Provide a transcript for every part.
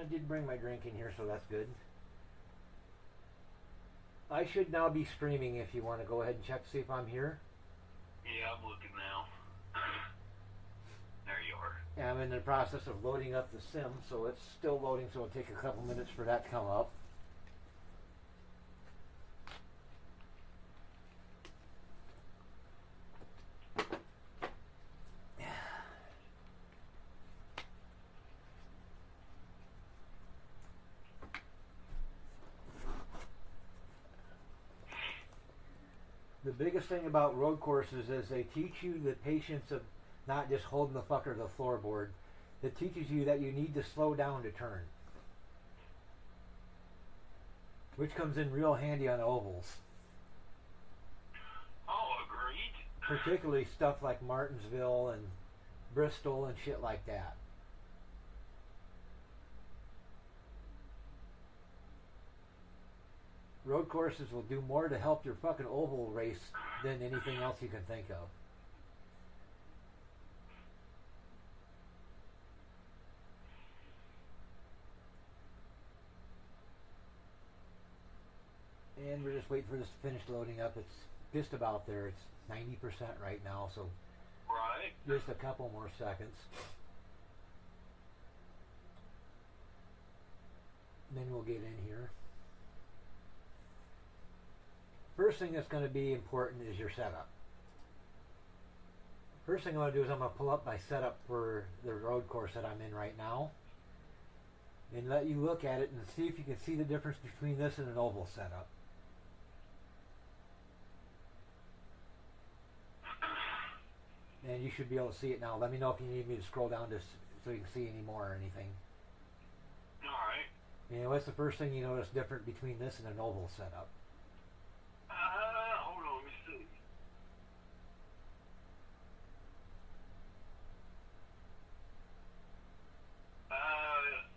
did bring my drink in here, so that's good. I should now be streaming if you want to go ahead and check to see if I'm here. Yeah, I'm looking now. There you are. Yeah, I'm in the process of loading up the sim, so it's still loading, so it'll take a couple minutes for that to come up. The biggest thing about road courses is they teach you the patience of not just holding the fucker to the floorboard. It teaches you that you need to slow down to turn, which comes in real handy on ovals. Oh, agreed. Particularly stuff like Martinsville and Bristol and shit like that. Road courses will do more to help your fucking oval race than anything else you can think of. And we're just waiting for this to finish loading up. It's just about there. It's 90% right now, so Right. just a couple more seconds. Then we'll get in here. First thing that's going to be important is your setup. First thing I'm going to do is I'm going to pull up my setup for the road course that I'm in right now and let you look at it and see if you can see the difference between this and an oval setup. And you should be able to see it now. Let me know if you need me to scroll down this so you can see any more or anything. Alright. And what's the first thing you notice different between this and an oval setup? Hold on, let me see.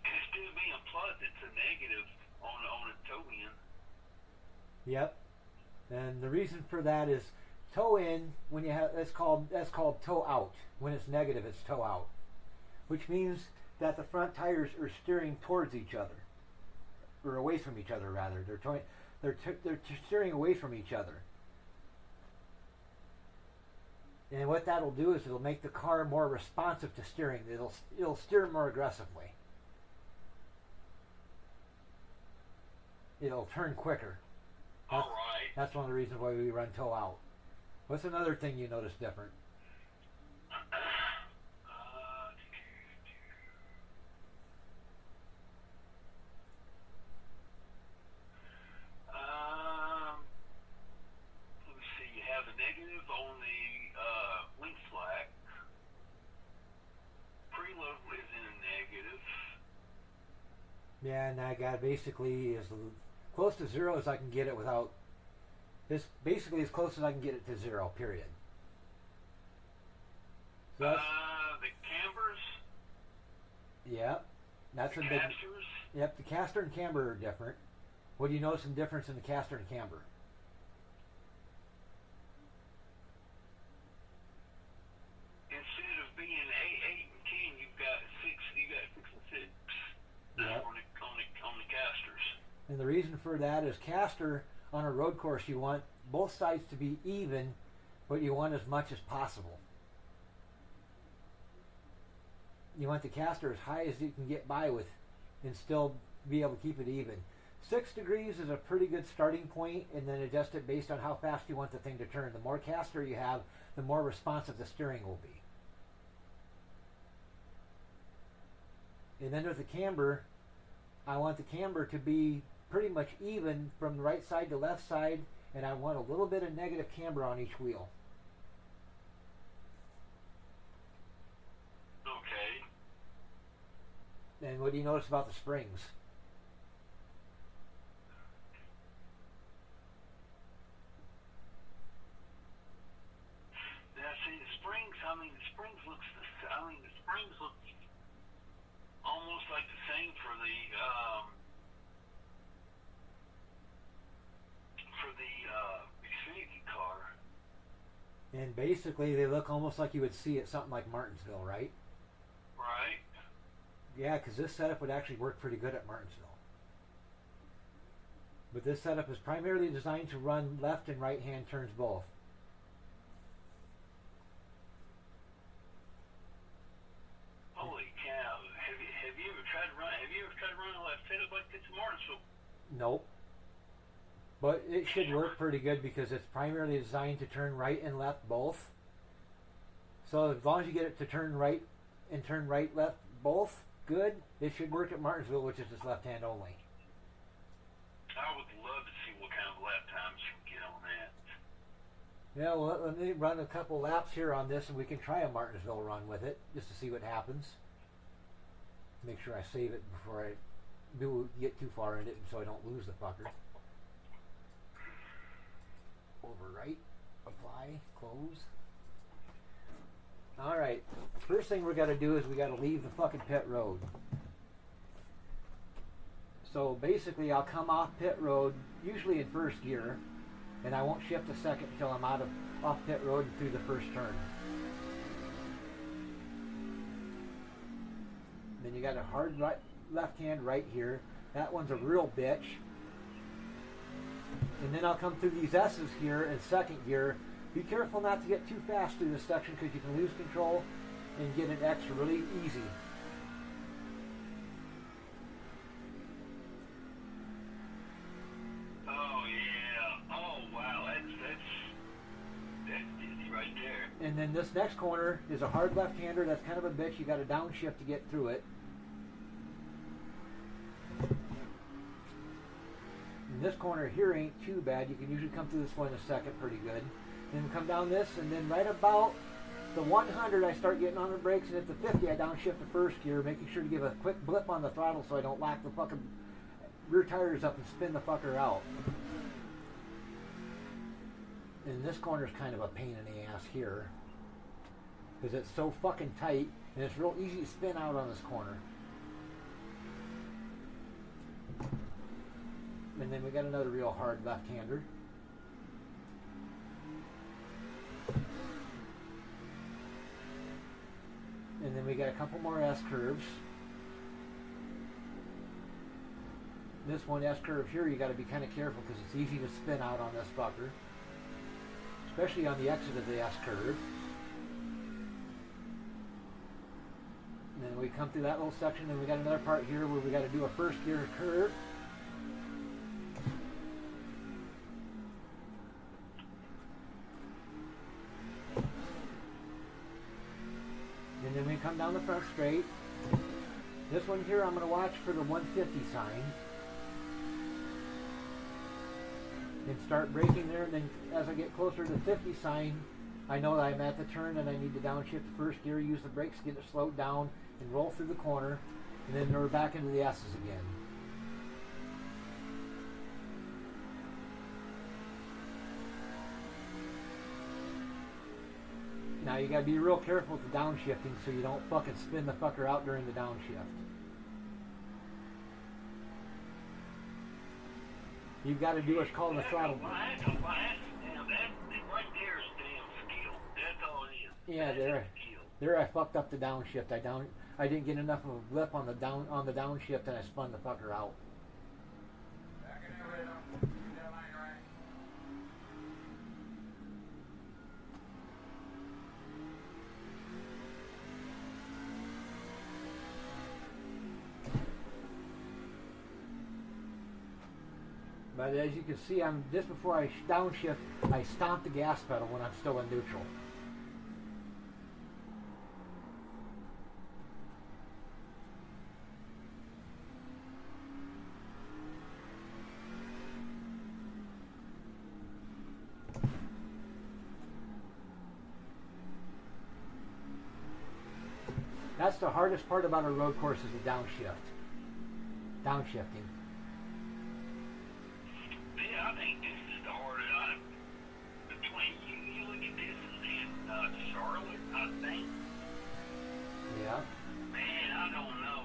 Instead of being a plus, it's a negative on a toe in. Yep. And the reason for that is toe in, when you have that's called toe out. When it's negative, it's toe out, which means that the front tires are steering towards each other, or away from each other rather. They're steering away from each other. And what that'll do is it'll make the car more responsive to steering. It'll steer more aggressively. It'll turn quicker. That's one of the reasons why we run toe out. What's another thing you notice different? Let me see. You have a negative on the link slack. Preload is in a negative. Yeah, and I got basically as close to zero as I can get it without. It's basically as close as I can get it to zero, period. So that's, the cambers. Yep. That's The a big. casters. Yep, the caster and camber are different. What do you notice some difference in the caster and camber? Instead of being 8 and 10, you've got 6. You got 6 and 6. Yep. On the casters. And the reason for that is caster on a road course, you want both sides to be even, but you want as much as possible. You want the caster as high as you can get by with and still be able to keep it even. 6 degrees is a pretty good starting point, and then adjust it based on how fast you want the thing to turn. The more caster you have, the more responsive the steering will be. And then with the camber, I want the camber to be pretty much even from the right side to left side, and I want a little bit of negative camber on each wheel. Okay. And what do you notice about the springs? Now see the springs. The springs look almost like the same for the Xfinity car. And basically they look almost like you would see at something like Martinsville, right? Right. Yeah, because this setup would actually work pretty good at Martinsville. But this setup is primarily designed to run left and right hand turns both. Holy cow! Have you ever tried to run? Have you ever tried to run a left setup like this in Martinsville? Nope. But it should work pretty good because it's primarily designed to turn right and left both. So as long as you get it to turn right and turn right, left both, good. It should work at Martinsville, which is just left hand only. I would love to see what kind of lap times you can get on that. Yeah, well, let me run a couple laps here on this and we can try a Martinsville run with it just to see what happens. Make sure I save it before I do get too far in it so I don't lose the fucker. Overwrite, apply, close. Alright, first thing we got to do is we got to leave the fucking pit road. So basically I'll come off pit road, usually in first gear, and I won't shift a second until I'm off pit road and through the first turn. Then you got a hard right, left hand right here. That one's a real bitch. And then I'll come through these S's here in second gear. Be careful not to get too fast through this section because you can lose control and get an X really easy. Oh yeah. Oh wow. That's dizzy right there. And then this next corner is a hard left-hander. That's kind of a bitch. You got to downshift to get through it. And this corner here ain't too bad. You can usually come through this one in a second pretty good. Then come down this, and then right about the 100 I start getting on the brakes, and at the 50 I downshift the first gear, making sure to give a quick blip on the throttle so I don't lock the fucking rear tires up and spin the fucker out. And this corner is kind of a pain in the ass here because it's so fucking tight and it's real easy to spin out on this corner. And then we got another real hard left-hander. And then we got a couple more S-curves. This one S-curve here, you got to be kind of careful because it's easy to spin out on this fucker. Especially on the exit of the S-curve. And then we come through that little section, and we got another part here where we got to do a first gear curve. And then we come down the front straight. This one here, I'm going to watch for the 150 sign. And start braking there, and then as I get closer to the 50 sign, I know that I'm at the turn and I need to downshift the first gear, use the brakes, get it slowed down, and roll through the corner. And then we're back into the S's again. Now you gotta be real careful with the downshifting so you don't fucking spin the fucker out during the downshift. You've got to do what's called a throttle. Right there is damn skill. That's all it is. Yeah, there I fucked up the downshift. I didn't get enough of a blip on the downshift, and I spun the fucker out. But as you can see, just before I downshift, I stomp the gas pedal when I'm still in neutral. That's the hardest part about a road course is the downshifting. Yeah, I think this is the hardest. Between you look at this and Charlotte, I think. Yeah. Man, I don't know.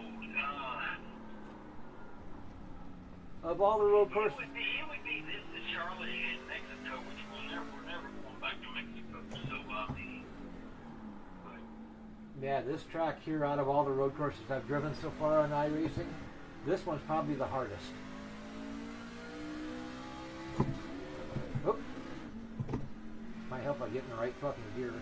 Of all the road courses, It would be this, the Charlotte and Mexico, which we're never going back to Mexico. So, Yeah, this track here, out of all the road courses I've driven so far on iRacing, this one's probably the hardest. Oh. Might help by getting the right fucking gear.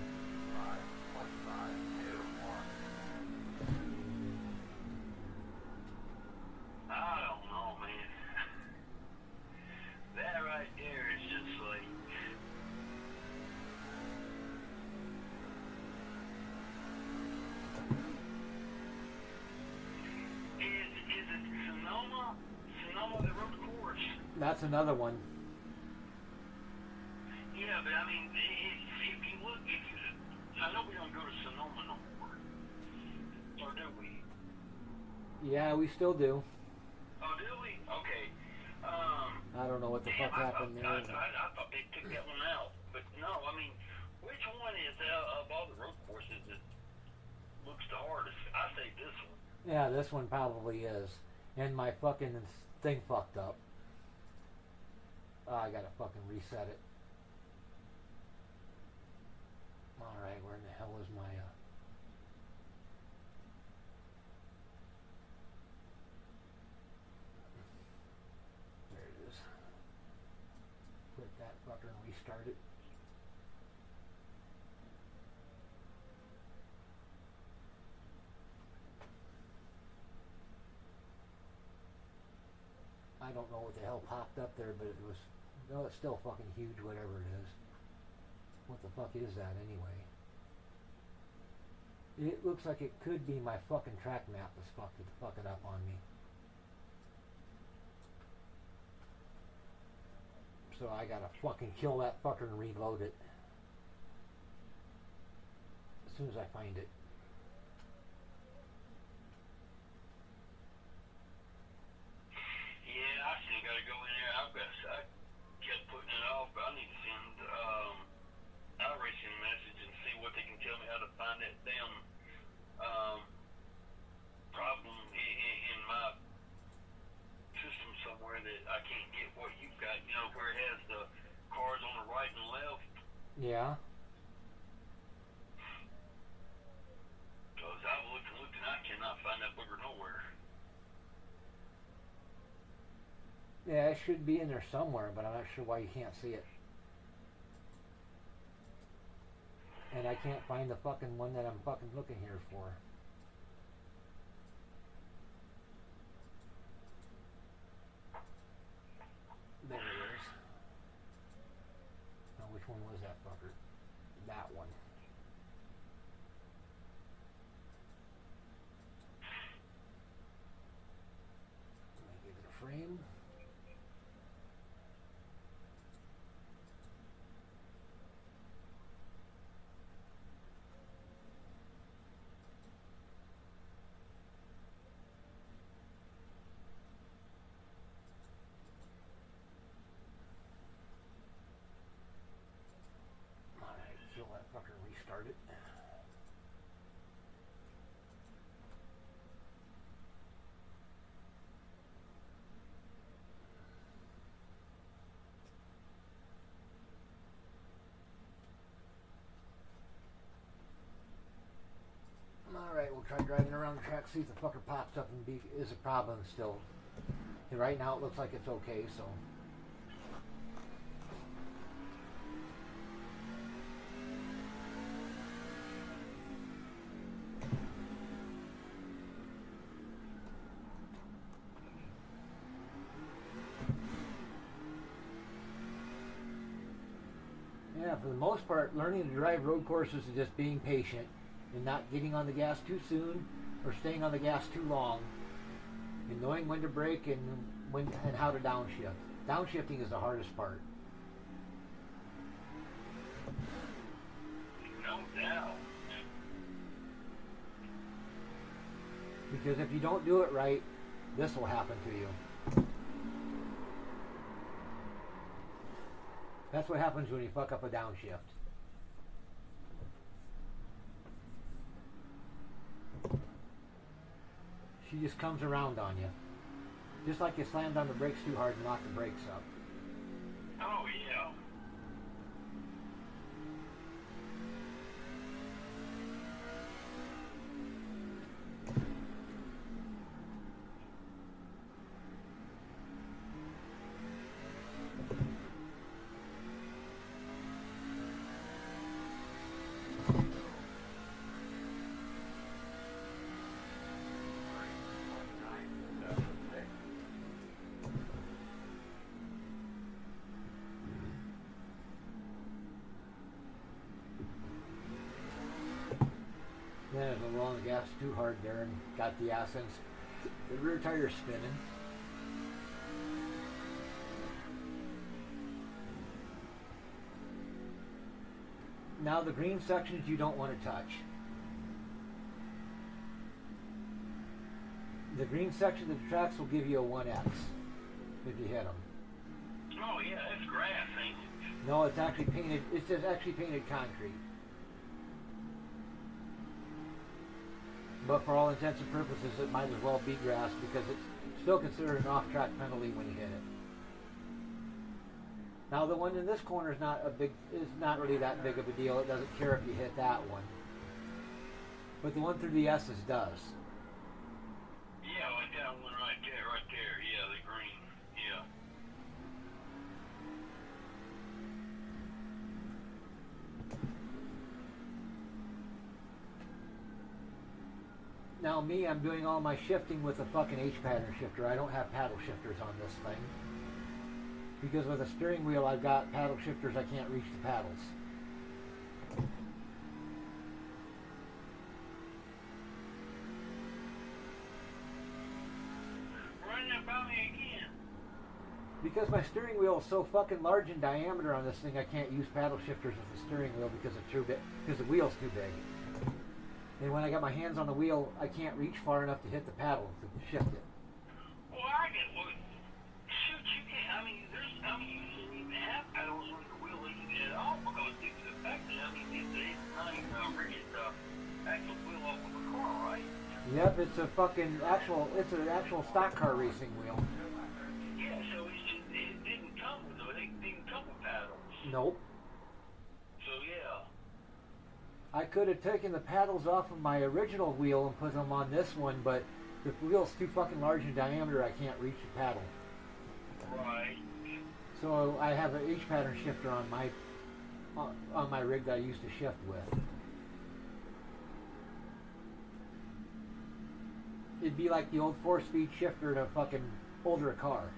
I don't know, man. That right there is just like... Is it Sonoma? Sonoma, the road course? That's another one. Yeah, but I mean, if you look, I know we don't go to Sonoma no more. Or do we? Yeah, we still do. Oh, do we? Okay. I don't know what the fuck happened there. I thought they took that one out. But no, I mean, which one is of all the road courses that looks the hardest? I say this one. Yeah, this one probably is. And my fucking thing fucked up. Oh, I gotta fucking reset it. Alright, where in the hell is my... There it is. Quit that fucker and restart it. I don't know what the hell popped up there, but it was... No, it's still fucking huge, whatever it is. What the fuck is that anyway? It looks like it could be my fucking track map that's fucking up on me. So I gotta fucking kill that fucker and reload it. As soon as I find it. Yeah, I still gotta go in there. I kept putting it off, but I need to send iRacing a message and see what they can tell me how to find that damn problem in my system somewhere that I can't get what you've got, you know, where it has the cars on the right and left. Yeah. Because I've looked and looked and I cannot find that booger nowhere. Yeah, it should be in there somewhere, but I'm not sure why you can't see it. And I can't find the fucking one that I'm fucking looking here for. There it is. Now, which one was that fucker? That one. Let me give it a frame. Kill that fucker and restart it. Alright, we'll try driving around the track, see if the fucker pops up and is a problem still. And right now it looks like it's okay, so... Yeah, for the most part, learning to drive road courses is just being patient and not getting on the gas too soon or staying on the gas too long, and knowing when to brake and when and how to downshift. Downshifting is the hardest part. No doubt. Because if you don't do it right, this will happen to you. That's what happens when you fuck up a downshift. She just comes around on you. Just like you slammed on the brakes too hard and knocked the brakes up. Oh, yeah. hard there and got the ass ends. The rear tire's spinning. Now the green sections you don't want to touch. The green section of the tracks will give you a 1X if you hit them. Oh yeah, that's grass, ain't it? No, it's actually painted. It's just actually painted concrete. But for all intents and purposes, it might as well be grass because it's still considered an off-track penalty when you hit it. Now the one in this corner is not really that big of a deal. It doesn't care if you hit that one. But the one through the S's does. Yeah, like that one right there. Yeah, the green. Yeah. Now me, I'm doing all my shifting with a fucking H-pattern shifter. I don't have paddle shifters on this thing. Because with a steering wheel I've got paddle shifters, I can't reach the paddles. Run that by me again. Because my steering wheel is so fucking large in diameter on this thing, I can't use paddle shifters with the steering wheel because it's too big. Because the wheel's too big. And when I got my hands on the wheel, I can't reach far enough to hit the paddle to shift it. Well, I get what. Shoot, you can't. You shouldn't even have paddles on the wheel even at all because due to the fact that it's not even a rigid actual wheel off of a car, right? Yep, it's a fucking actual. It's an actual stock car racing wheel. Yeah, so it didn't come with paddles. Nope. So yeah. I could have taken the paddles off of my original wheel and put them on this one, but the wheel's too fucking large in diameter, I can't reach the paddle. Right. So I have an H-pattern shifter on my rig that I used to shift with. It'd be like the old 4-speed shifter in a fucking older car.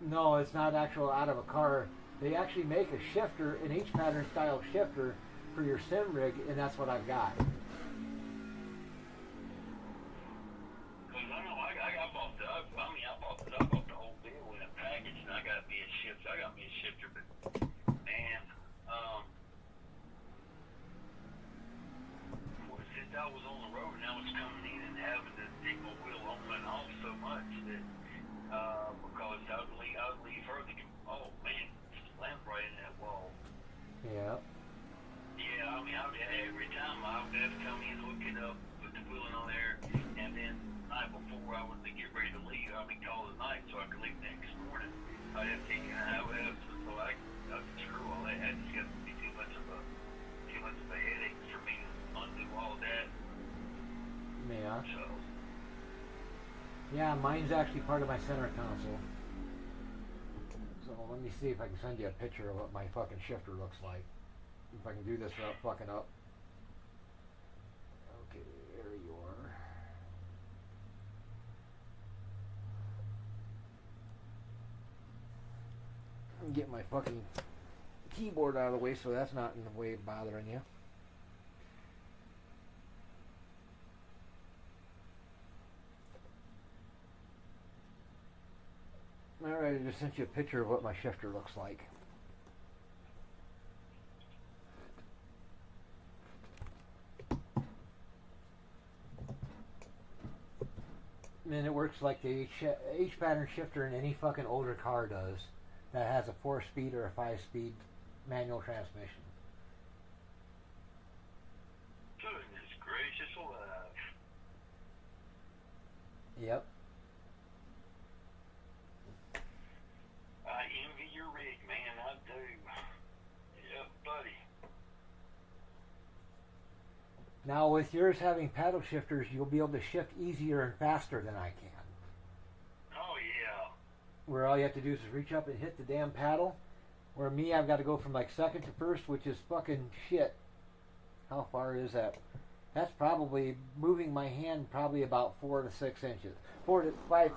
No, it's not actual out of a car. They actually make a shifter, an H-pattern style shifter for your sim rig, and that's what I've got. I bought the whole deal in a package, and I got me a shifter, but man, since I was on the road and I was coming in and having to take my wheel on and off so much that because I would leave further. Oh man, slammed right in that wall. Yeah. Yeah, every time I would have to come in, hook it up, put the wheeling on there, and then the night before I was to get ready to leave, call it night so I could leave next morning. I'd have to take it out, so I could screw all that. It just got to be too much of a headache for me to undo all that. Yeah. So. Yeah, mine's actually part of my center console. So let me see if I can send you a picture of what my fucking shifter looks like. If I can do this without fucking up. Okay, there you are. I'm getting my fucking keyboard out of the way so that's not in the way of bothering you. Alright, I just sent you a picture of what my shifter looks like. And it works like the H-pattern shifter in any fucking older car does that has a 4-speed or a 5-speed manual transmission. Goodness gracious alive. Yep. I envy your rig, man. I do. Yep, buddy. Now with yours having paddle shifters, you'll be able to shift easier and faster than I can. Oh yeah. Where all you have to do is reach up and hit the damn paddle. Where me, I've got to go from like second to first, which is fucking shit. How far is that? That's probably moving my hand probably about 4 to 6 inches. 4 to 5,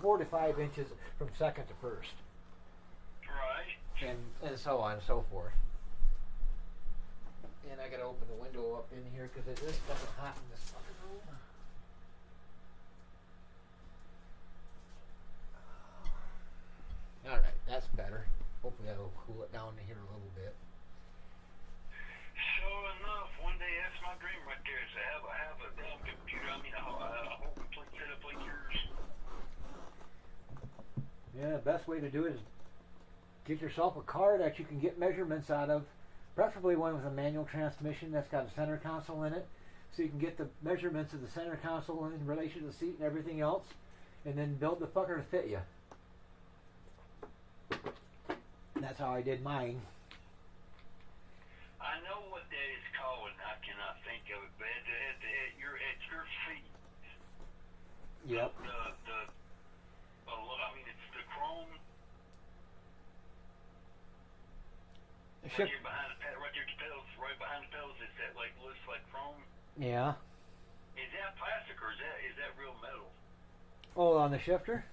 4 to 5 inches from second to first, Right. and so on and so forth. And I gotta open the window up in here because it is fucking hot in this fucking room. All right, that's better. Hopefully that'll cool it down here a little bit. Sure enough, one day that's my dream right there is to have a damn computer. I mean, a whole complete setup like yours. Yeah, the best way to do it is get yourself a car that you can get measurements out of, preferably one with a manual transmission that's got a center console in it, so you can get the measurements of the center console in relation to the seat and everything else, and then build the fucker to fit you. And that's how I did mine. I know what that is called, and I cannot think of it, but at your feet. Yep. I mean, it's the chrome. Right there behind the pedal, right there, the pedals, right behind the pedals, is that like looks like chrome? Yeah. Is that plastic or is that real metal? Oh, on the shifter?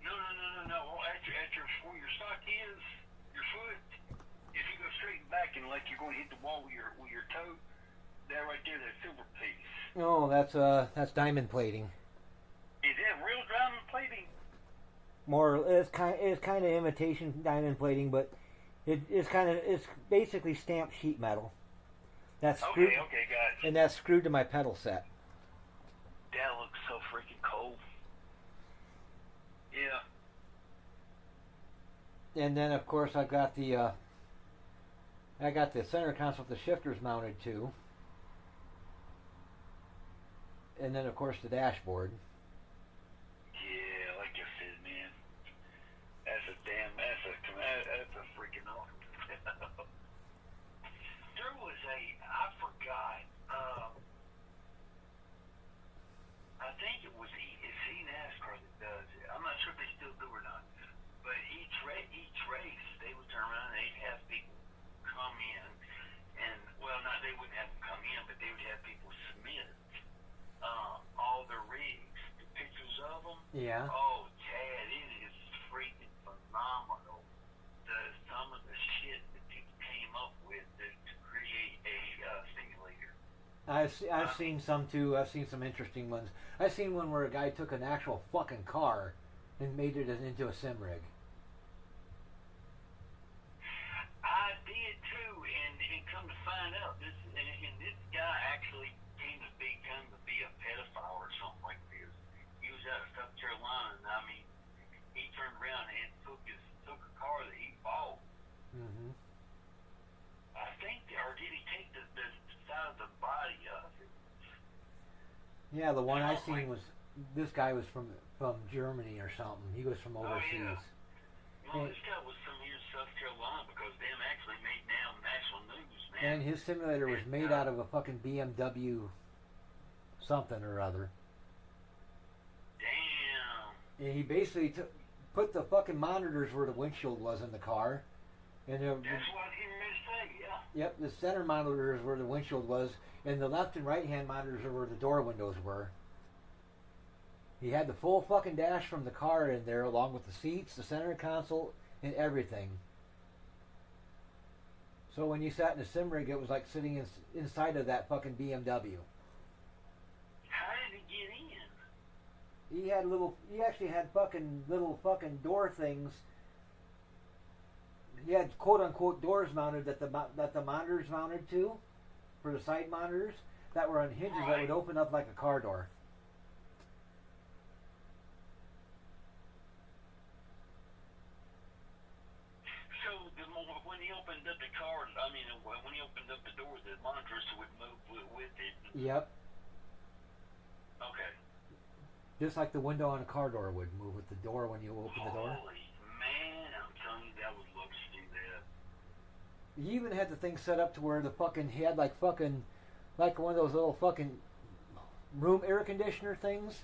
No. Where your stock is, your foot. If you go straight back and like you're going to hit the wall with your toe, that right there, that silver piece. Oh, that's diamond plating. Is that real diamond plating? More, it's kind of imitation diamond plating, but it's basically stamped sheet metal. That's screwed. Okay, gotcha. And that's screwed to my pedal set. That looks so freaking cool. Yeah. And then of course I got the center console with the shifters mounted to. And then of course the dashboard. Yeah, like I said, man. That's a freaking awesome. There was I forgot, I think it was it's NASCAR that does it. I'm not sure if they still do or not. But each race, they would turn around and they'd have people come in, and they wouldn't have them come in, but they would have people submit all their rigs, the pictures of them. Yeah. Oh, Chad, it is freaking phenomenal. Some of the shit that people came up with to create a simulator. I've seen some too. I've seen some interesting ones. I've seen one where a guy took an actual fucking car and made it into a sim rig. I did too, and come to find out, this guy actually came to be a pedophile or something like this. He was out of South Carolina, and I mean, he turned around and took a car that he bought. Mm-hmm. I think, or did he take the side of the body of it? Yeah, the one I seen was this guy was from Germany or something. He was from overseas. Oh, yeah. Well, this guy was from here in South Carolina because them actually made now national news, man. And his simulator was made out of a fucking BMW something or other. Damn. And he basically put the fucking monitors where the windshield was in the car. And That's what he meant to say, yeah. Yep, the center monitor is where the windshield was, and the left and right hand monitors are where the door windows were. He had the full fucking dash from the car in there, along with the seats, the center console, and everything. So when you sat in a sim rig, it was like sitting inside of that fucking BMW. How did he get in? He actually had fucking little fucking door things. He had quote unquote doors mounted that the monitors mounted to, for the side monitors, that were on hinges that would open up like a car door. So when he opened up the car, when he opened up the door, the monitors would move with it. Yep. Okay. Just like the window on a car door would move with the door when you open the door. Holy man, I'm telling you, that would love to see that. He even had the thing set up to where he had like one of those little fucking room air conditioner things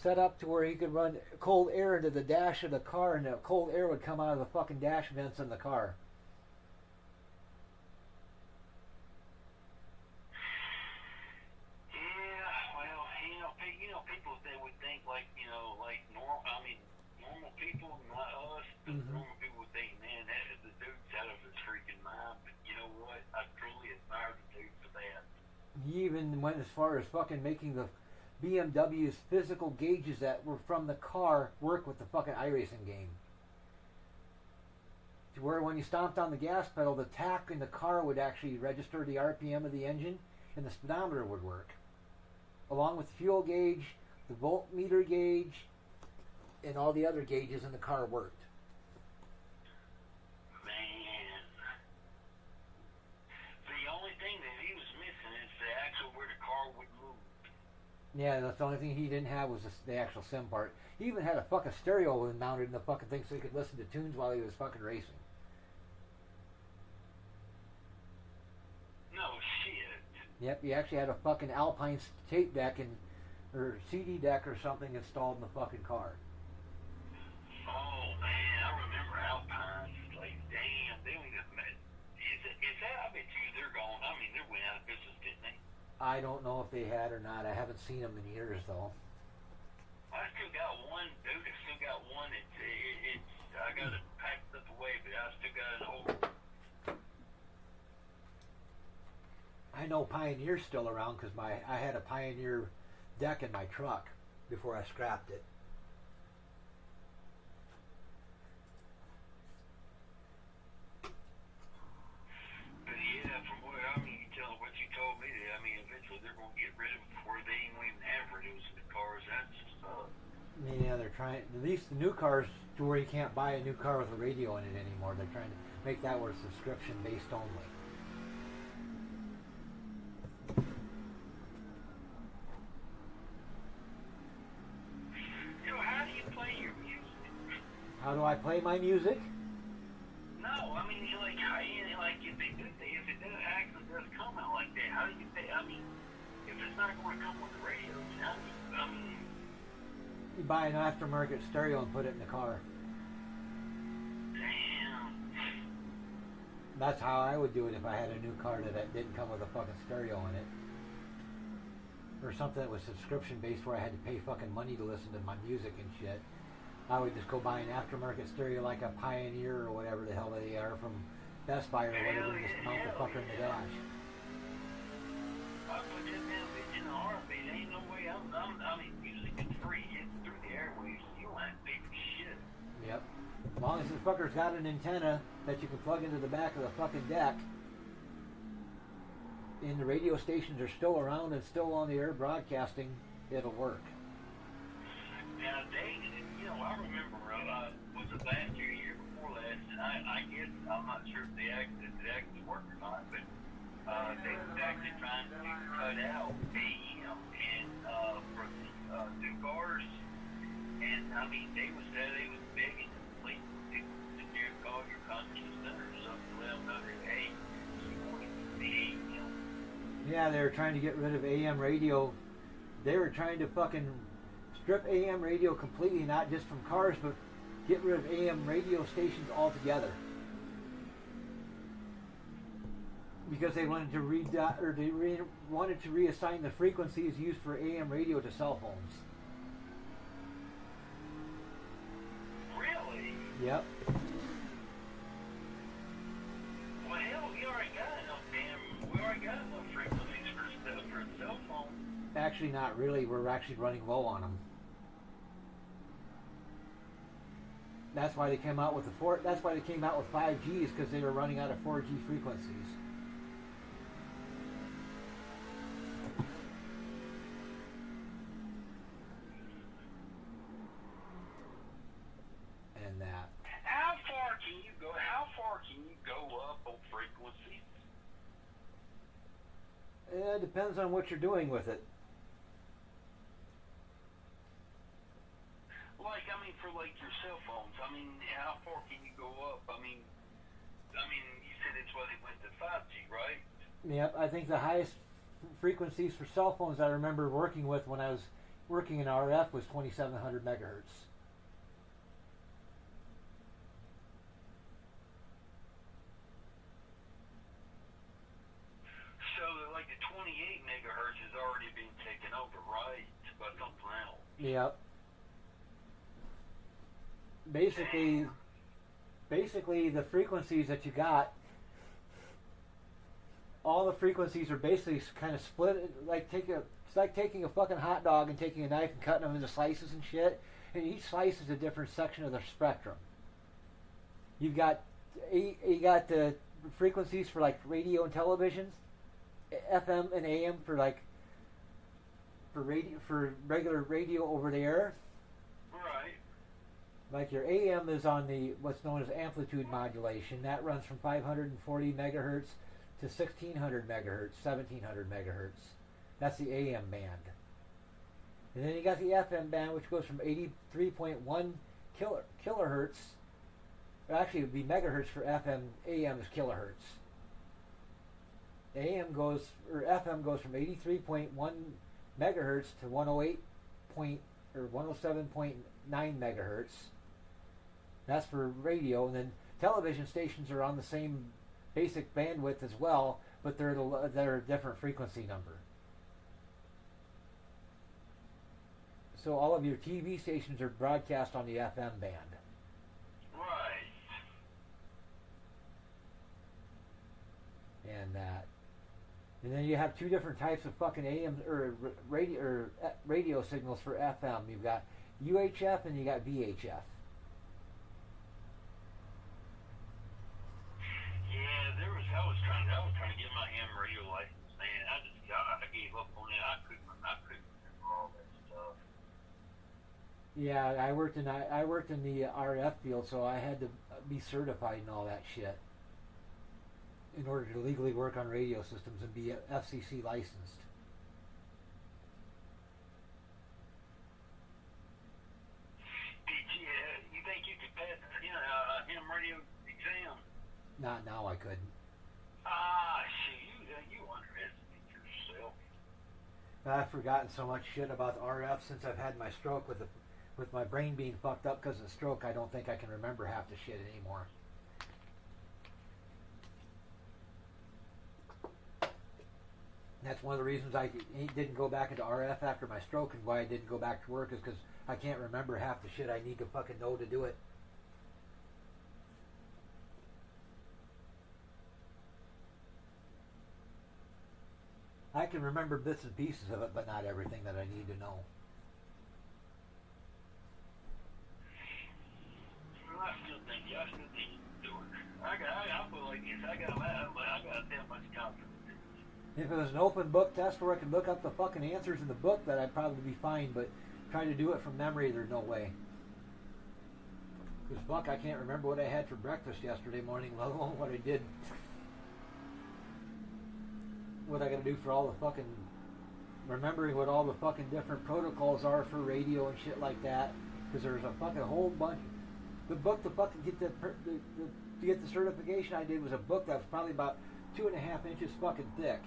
set up to where he could run cold air into the dash of the car, and the cold air would come out of the fucking dash vents in the car. Yeah, well, people, they would think like normal. I mean, Because normal people would think, man, the dude's out of his freaking mind. But you know what? I truly admire the dude for that. He even went as far as fucking making the BMW's physical gauges that were from the car work with the fucking iRacing game. To where when you stomped on the gas pedal, the tach in the car would actually register the RPM of the engine and the speedometer would work. Along with the fuel gauge, the voltmeter gauge, and all the other gauges in the car worked. Man. The only thing that he was missing is the axle where the car would move. Yeah, that's the only thing he didn't have was the actual sim part. He even had a fucking stereo mounted in the fucking thing so he could listen to tunes while he was fucking racing. No shit. Yep, he actually had a fucking Alpine tape deck or CD deck or something installed in the fucking car. Oh man, I remember Alpines. Like, damn, they went up. Is that? I bet you they're gone. I mean, they went out of business, didn't they? I don't know if they had or not. I haven't seen them in years though. I still got one, dude. I still got one. I got it packed up away, but I still got an old. I know Pioneer's still around because I had a Pioneer deck in my truck before I scrapped it. But yeah, from what you tell what you told me, eventually they're gonna get rid of it before they even have radios in the cars. That's Yeah, they're trying. At least the new cars, to where you can't buy a new car with a radio in it anymore. They're trying to make that where it's subscription based only. how do you play your music? How do I play my music? No, I mean, if it does actually does come out like that, how do you pay? I mean, if it's not going to come with the radio, how do you, You buy an aftermarket stereo and put it in the car. damn. That's how I would do it if I had a new car that didn't come with a fucking stereo in it. Or something that was subscription based where I had to pay fucking money to listen to my music and shit. I would just go buy an aftermarket stereo like a Pioneer or whatever the hell they are from Best Buy or whatever and just mount the fucker in the dash. I put that damn bitch in the heartbeat. Ain't no way I mean, music is free. It's through the airwaves. You don't have to pay for shit. Yep. As long as the fucker's got an antenna that you can plug into the back of the fucking deck, and the radio stations are still around and still on the air broadcasting, it'll work. Now, I remember, was it last year, year before last, and I guess, I'm not sure if it actually worked or not, but they was actually trying to cut out AM for the new cars, and I mean, they was begging people to call your conscious center or something, let them know that, hey, you want it to be AM. Yeah, they were trying to get rid of AM radio. They were trying to fucking strip AM radio completely, not just from cars, but get rid of AM radio stations altogether. Because they wanted to wanted to reassign the frequencies used for AM radio to cell phones. Really? Yep. Well, hell, we already got enough frequencies for a cell phone. Actually, not really. We're actually running low on them. That's why they came out with That's why they came out with 5Gs, because they were running out of 4G frequencies. And that. How far can you go up on frequencies? It depends on what you're doing with it. For your cell phones, how far can you go up? You said it's why they went to 5G, right? Yep, I think the highest frequencies for cell phones I remember working with when I was working in RF was 2700 megahertz. So, the 28 megahertz has already been taken over, right? By something else. Yep. Basically, basically the frequencies that you got, all the frequencies are basically kind of split. It's like taking a fucking hot dog and taking a knife and cutting them into slices and shit. And each slice is a different section of the spectrum. You got the frequencies for like radio and televisions, FM and AM for regular radio over the air. Right. Like your AM is on the what's known as amplitude modulation. That runs from 540 megahertz to 1600 megahertz, 1700 megahertz. That's the AM band. And then you got the FM band, which goes from 83.1 kilohertz. Actually, it would be megahertz for FM. AM is kilohertz. FM goes from 83.1 megahertz to 107.9 megahertz. That's for radio, and then television stations are on the same basic bandwidth as well, but they're a different frequency number. So all of your TV stations are broadcast on the FM band. Right. And then you have two different types of fucking AM or radio signals for FM. You've got UHF and you got VHF. Yeah, I was trying to get my ham radio license, man. I gave up on it. I couldn't remember all that stuff. Yeah, I worked in the RF field, so I had to be certified and all that shit in order to legally work on radio systems and be FCC licensed. You think you could pass a ham radio exam? Not now, I couldn't. Shit, you underestimate yourself. I've forgotten so much shit about the RF since I've had my stroke. With my brain being fucked up because of the stroke, I don't think I can remember half the shit anymore. That's one of the reasons I didn't go back into RF after my stroke, and why I didn't go back to work is because I can't remember half the shit I need to fucking know to do it. I can remember bits and pieces of it, but not everything that I need to know. Well, I still think you do it. I feel like this. I got that much confidence. If it was an open book test where I could look up the fucking answers in the book, then I'd probably be fine, but trying to do it from memory, there's no way. Because fuck, I can't remember what I had for breakfast yesterday morning, let alone what I did. What I gotta do for all the fucking... remembering what all the fucking different protocols are for radio and shit like that. Because there's a fucking whole bunch... The book to fucking get to get the certification I did was a book that was probably about 2.5 inches fucking thick.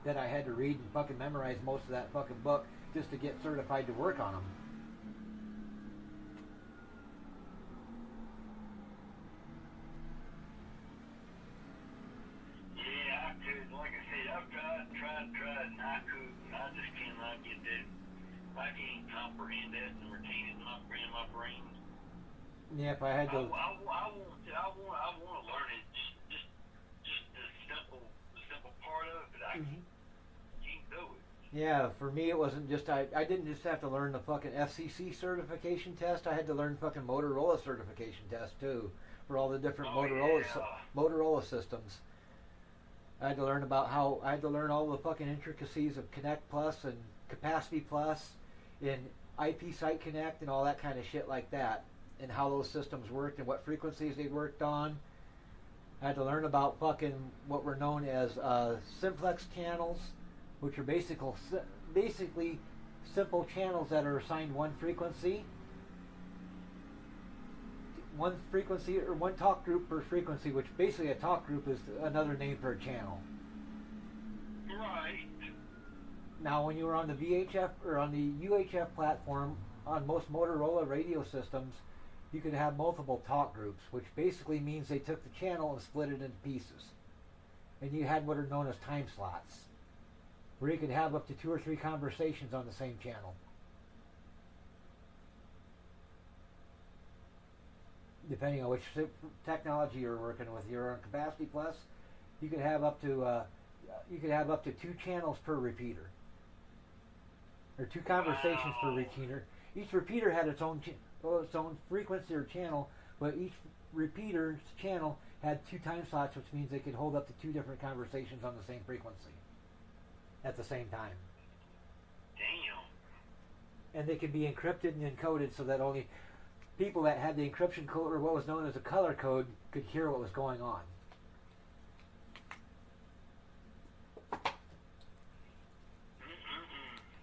That I had to read and fucking memorize most of that fucking book just to get certified to work on them. Yeah, I could. Like I said, I've tried, and I couldn't. I just cannot get that. I can't comprehend that and retain it in my brain. Yeah, if I had to... I want to learn it. Just the simple part of it. I can't do it. Yeah, for me it wasn't just... I didn't just have to learn the fucking FCC certification test. I had to learn fucking Motorola certification test too, for all the different Motorola systems. I had to learn all the fucking intricacies of Connect Plus and Capacity Plus in IP Site Connect and all that kind of shit like that, and how those systems worked and what frequencies they worked on. I had to learn about fucking what were known as simplex channels, which are basically simple channels that are assigned one frequency or one talk group per frequency, which basically a talk group is another name for a channel. Right. Now, when you were on the VHF or on the UHF platform on most Motorola radio systems, you could have multiple talk groups, which basically means they took the channel and split it into pieces. And you had what are known as time slots, where you could have up to 2 or 3 conversations on the same channel. depending on which technology you're working with. You're on Capacity Plus, you could have up to 2 channels per repeater, or 2 conversations per repeater. Each repeater had its own frequency or channel, but each repeater's channel had 2 time slots, which means they could hold up to 2 different conversations on the same frequency at the same time. Damn. And they could be encrypted and encoded so that only people that had the encryption code, or what was known as a color code, could hear what was going on.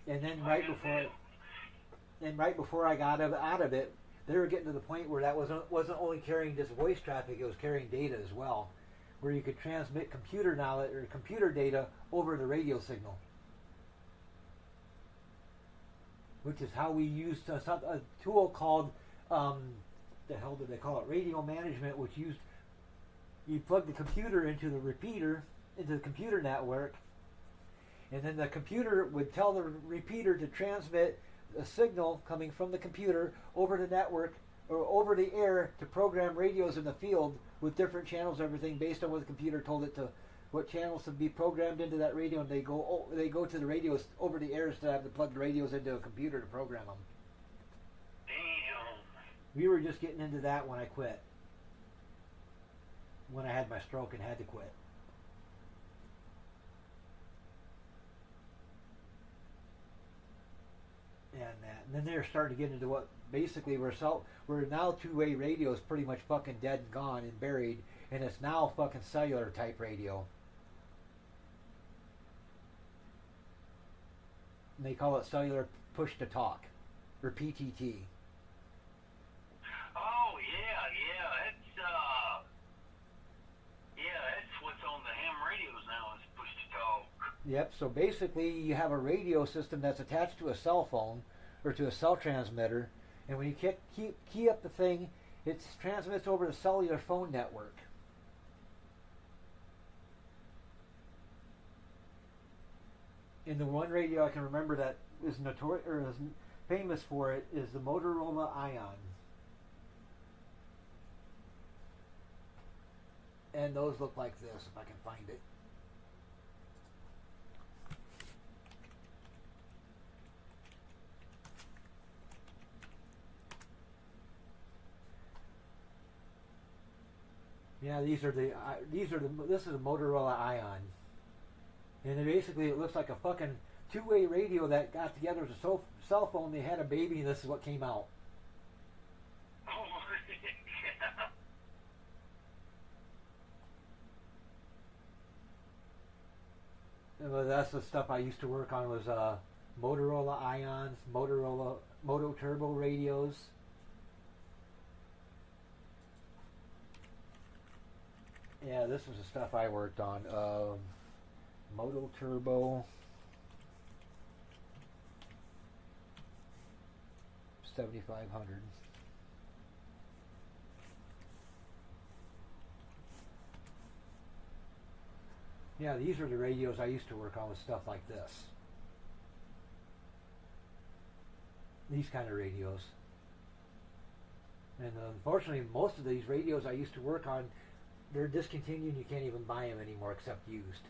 And then right before I got out of it, they were getting to the point where that wasn't only carrying just voice traffic; it was carrying data as well, where you could transmit computer knowledge or computer data over the radio signal, which is how we used a tool called the hell did they call it? Radio management, which you plug the computer into the repeater, into the computer network, and then the computer would tell the repeater to transmit a signal coming from the computer over the network or over the air to program radios in the field with different channels and everything based on what the computer told it to, what channels to be programmed into that radio, and they go to the radios over the air instead of having to plug the radios into a computer to program them. Damn. We were just getting into that when I quit. When I had my stroke and had to quit. And then they're starting to get into what basically we're now 2-way radio is pretty much fucking dead and gone and buried, and it's now fucking cellular type radio. And they call it cellular push to talk, or PTT. Oh that's what's on the ham radios now is push to talk. Yep. So basically, you have a radio system that's attached to a cell phone or to a cell transmitter, and when you key up the thing, it transmits over the cellular phone network. And the one radio I can remember that is notorious or is famous for it is the Motorola Ion. And those look like this, if I can find it. Yeah, this is a Motorola Ion, and basically it looks like a fucking 2-way radio that got together as a cell phone. They had a baby, and this is what came out. Oh, Well, that's the stuff I used to work on was Motorola Ions, Moto Turbo radios. Yeah, this was the stuff I worked on. Moto Turbo 7500. Yeah, these are the radios I used to work on with stuff like this. These kind of radios. And unfortunately, most of these radios I used to work on, they're discontinued. You can't even buy them anymore except used.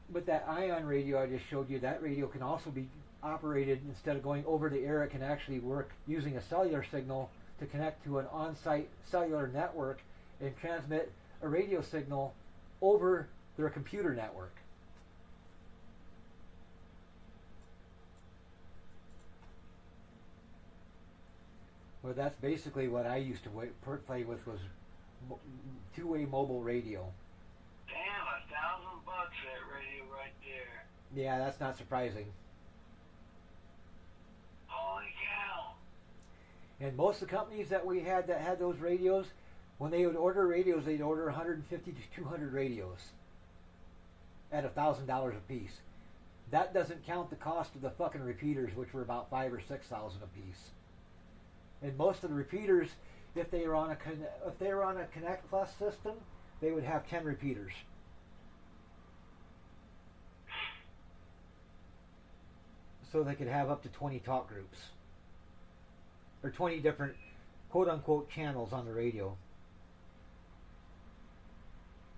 But that ion radio I just showed you, that radio can also be operated, instead of going over the air, it can actually work using a cellular signal to connect to an on-site cellular network and transmit a radio signal over their computer network. Well, that's basically what I used to play with, was 2-way mobile radio. Damn, $1,000 that radio right there. Yeah, that's not surprising. Holy cow. And most of the companies that we had that had those radios, when they would order radios, they'd order 150 to 200 radios at $1,000 a piece. That doesn't count the cost of the fucking repeaters, which were about $5,000 or $6,000 a piece. And most of the repeaters, if they were on a Connect Plus system, they would have 10 repeaters. So they could have up to 20 talk groups. Or 20 different quote-unquote channels on the radio.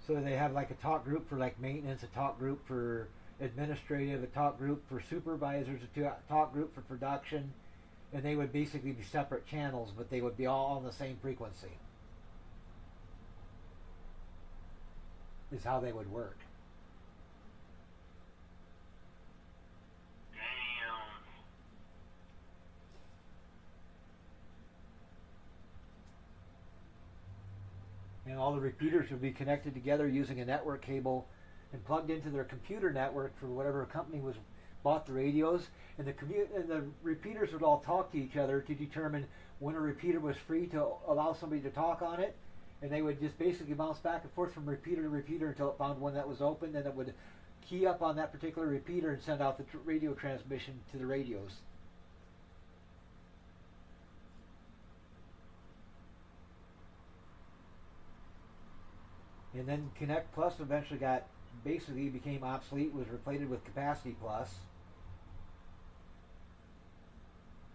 So they have like a talk group for like maintenance, a talk group for administrative, a talk group for supervisors, a talk group for production, and they would basically be separate channels, but they would be all on the same frequency. Is how they would work. And all the repeaters would be connected together using a network cable and plugged into their computer network for whatever company was bought the radios. And the repeaters would all talk to each other to determine when a repeater was free to allow somebody to talk on it. And they would just basically bounce back and forth from repeater to repeater until it found one that was open. Then it would key up on that particular repeater and send out the radio transmission to the radios. And then Connect Plus eventually became obsolete, was replaced with Capacity Plus,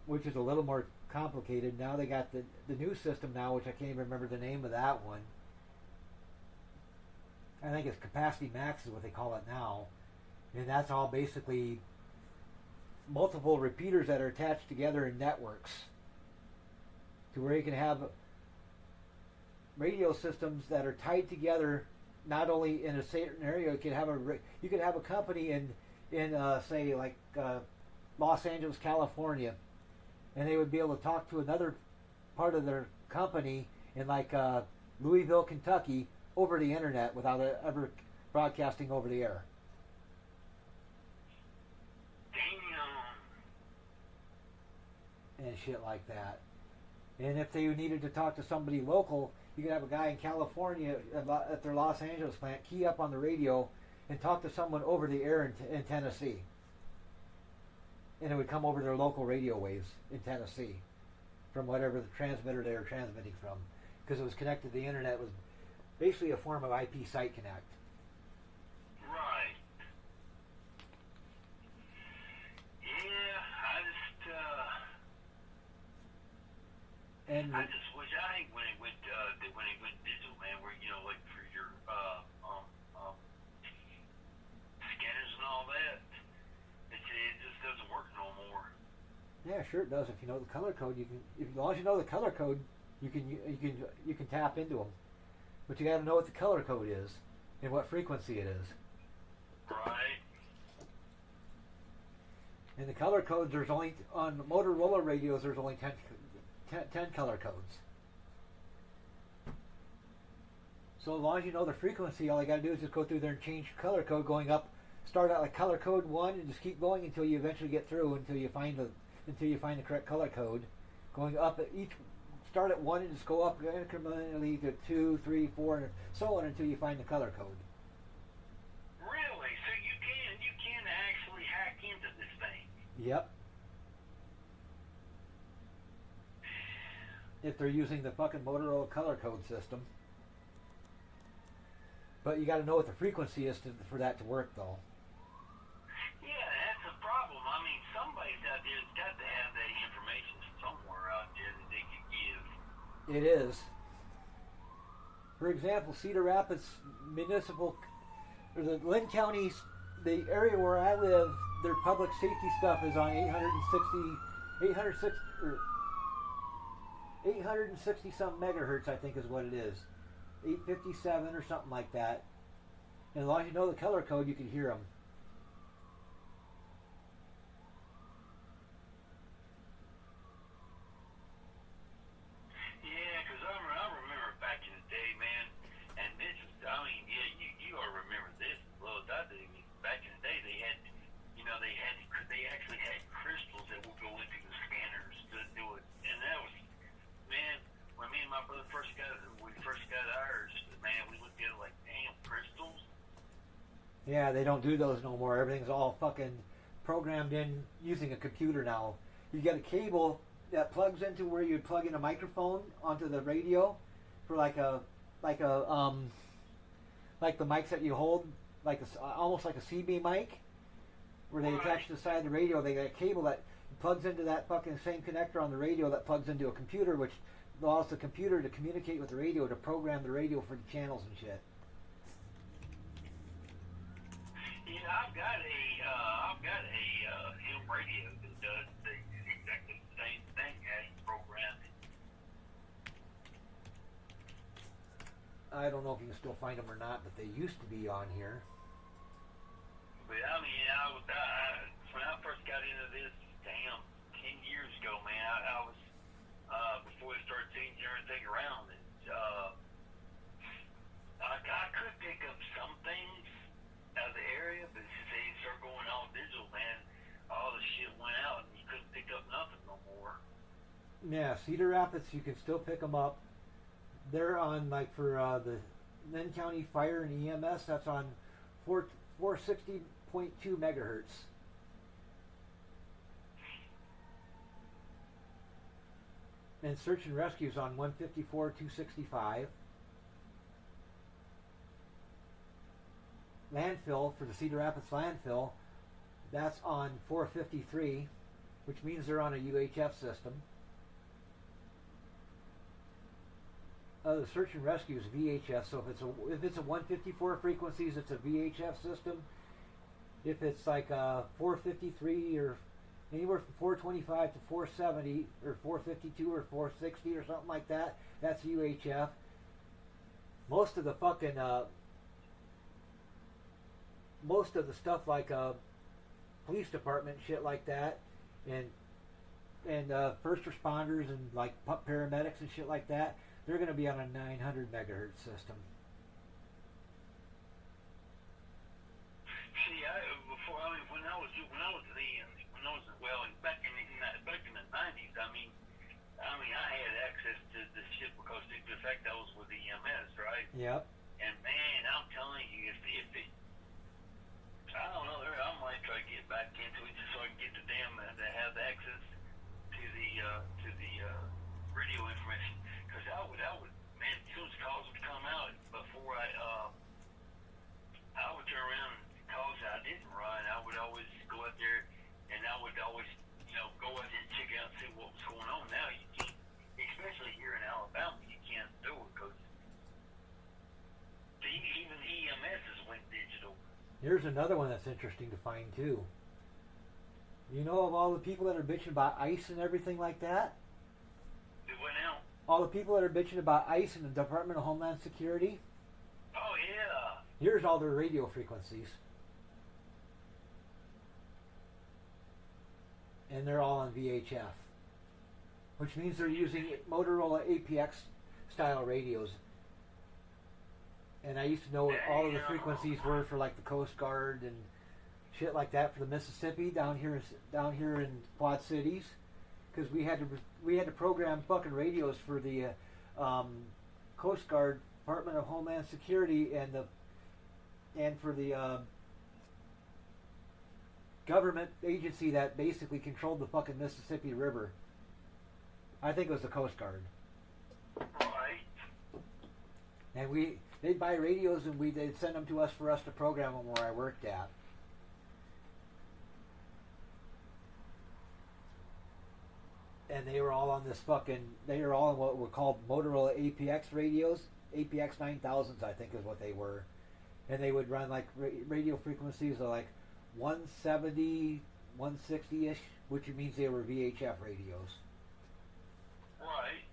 which is a little more complicated. Now they got the new system now, which I can't even remember the name of that one. I think it's Capacity Max is what they call it now. And that's all basically multiple repeaters that are attached together in networks to where you can have radio systems that are tied together, not only in a certain area. You could have a company in say like Los Angeles, California, and they would be able to talk to another part of their company in like Louisville, Kentucky, over the internet without ever broadcasting over the air. And shit like that. And if they needed to talk to somebody local, you could have a guy in California at their Los Angeles plant key up on the radio and talk to someone over the air in Tennessee. And it would come over their local radio waves in Tennessee from whatever the transmitter they were transmitting from. Because it was connected to the internet. It was basically a form of IP site connect. Right. Yeah, I just wish I hate when it went digital, man. Where like for your scanners and all that, it just doesn't work no more. Yeah, sure it does. If you know the color code, as long as you know the color code, you can tap into them. But you got to know what the color code is and what frequency it is. Right. And the color codes, there's only on Motorola radios. There's only 10 color codes. So as long as you know the frequency, all you got to do is just go through there and change color code going up. Start out like color code 1 and just keep going until you eventually get through until you find the correct color code. Going up at each. Start at 1 and just go up incrementally to 2, 3, 4, and so on until you find the color code. Really? So you can actually hack into this thing? Yep. If they're using the fucking Motorola color code system. But you got to know what the frequency is for that to work, though. Yeah, that's a problem. I mean, somebody's out there's got to have that information somewhere out there that they could give. It is. For example, Cedar Rapids Municipal, or the Lynn County's, the area where I live, their public safety stuff is on 860 some megahertz, I think is what it is. 857 or something like that. And as long as you know the color code, you can hear them. Yeah, because I remember back in the day, man, and this is, I mean, yeah, you all remember this as well as I do. I mean, back in the day, they had, they actually had crystals that would go into the scanners to do it. And that was, man, when me and my brother first got ours, man, we looked at it like, damn, crystals? Yeah, they don't do those no more. Everything's all fucking programmed in using a computer now. You get a cable that plugs into where you'd plug in a microphone onto the radio for like a like the mics that you hold, like almost like a CB mic, where they attach to the side of the radio. They got a cable that plugs into that fucking same connector on the radio that plugs into a computer, which allows the computer to communicate with the radio to program the radio for the channels and shit. Yeah, I've got a ham radio that does exactly the same thing as programming. I don't know if you can still find them or not, but they used to be on here. But I mean, when I first got into this, damn, 10 years ago, man, I was before they started changing everything around, and I could pick up some things out of the area, but since they started going all digital, man, all the shit went out, and you couldn't pick up nothing no more. Yeah, Cedar Rapids, you can still pick them up. They're on, like, for the Lynn County Fire and EMS, that's on 460.2 megahertz. And Search and Rescue is on 154.265. Landfill, for the Cedar Rapids landfill, that's on 453, which means they're on a UHF system. The Search and Rescue is VHF, so if it's a 154 frequencies, it's a VHF system. If it's like 453 or anywhere from 425 to 470 or 452 or 460 or something like that, that's UHF. Most of the fucking most of the stuff like police department shit like that, and first responders and like paramedics and shit like that, they're going to be on a 900 megahertz system. See, when I was back in the 90s, I mean, I had access to this shit because the fact I was with EMS, right? Yep. And man, I'm telling you, if it, I don't know, I might try to get back into it just so I can get the damn to have access to the radio information. Because I would, man, as soon as calls would come out, before I would turn around and calls that I didn't run, I would always go out there and I would always, go out there and check out and see what was going on. Now you can't, especially here in Alabama, you can't do it because even EMS has went digital. Here's another one that's interesting to find too. You know of all the people that are bitching about ICE and everything like that? Do what now? All the people that are bitching about ICE and the Department of Homeland Security? Oh, yeah. Here's all their radio frequencies. And they're all on VHF. Which means they're using Motorola APX style radios. And I used to know what all of the frequencies were for like the Coast Guard and shit like that for the Mississippi down here in Quad Cities, because we had to program fucking radios for the Coast Guard, Department of Homeland Security, and for the government agency that basically controlled the fucking Mississippi River. I think it was the Coast Guard. Right. And they'd buy radios and they'd send them to us for us to program them where I worked at. And they were all on what were called Motorola APX radios. APX 9000s, I think is what they were. And they would run like radio frequencies of like 170, 160-ish, which means they were VHF radios. Right.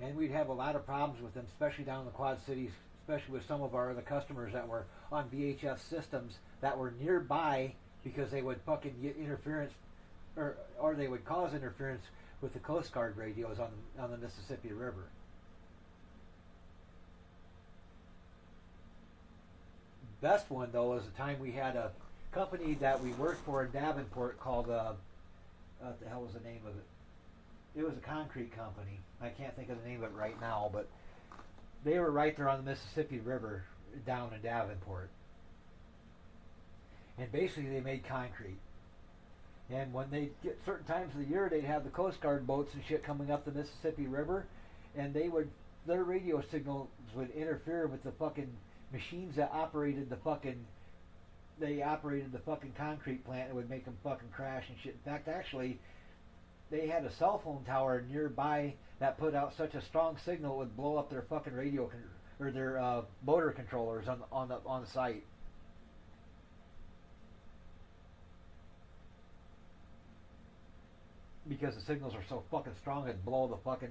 And we'd have a lot of problems with them, especially down in the Quad Cities, especially with some of our other customers that were on VHF systems that were nearby, because they would fucking get interference, or they would cause interference with the Coast Guard radios on the Mississippi River. Best one though was the time we had a company that we worked for in Davenport called what the hell was the name of it? It was a concrete company. I can't think of the name of it right now, but they were right there on the Mississippi River down in Davenport. And basically they made concrete. And when they get certain times of the year, they'd have the Coast Guard boats and shit coming up the Mississippi River, and their radio signals would interfere with the fucking machines that operated the fucking concrete plant. It would make them fucking crash and shit. In fact, actually, they had a cell phone tower nearby that put out such a strong signal it would blow up their fucking or their motor controllers on the site. Because the signals are so fucking strong, it'd blow the fucking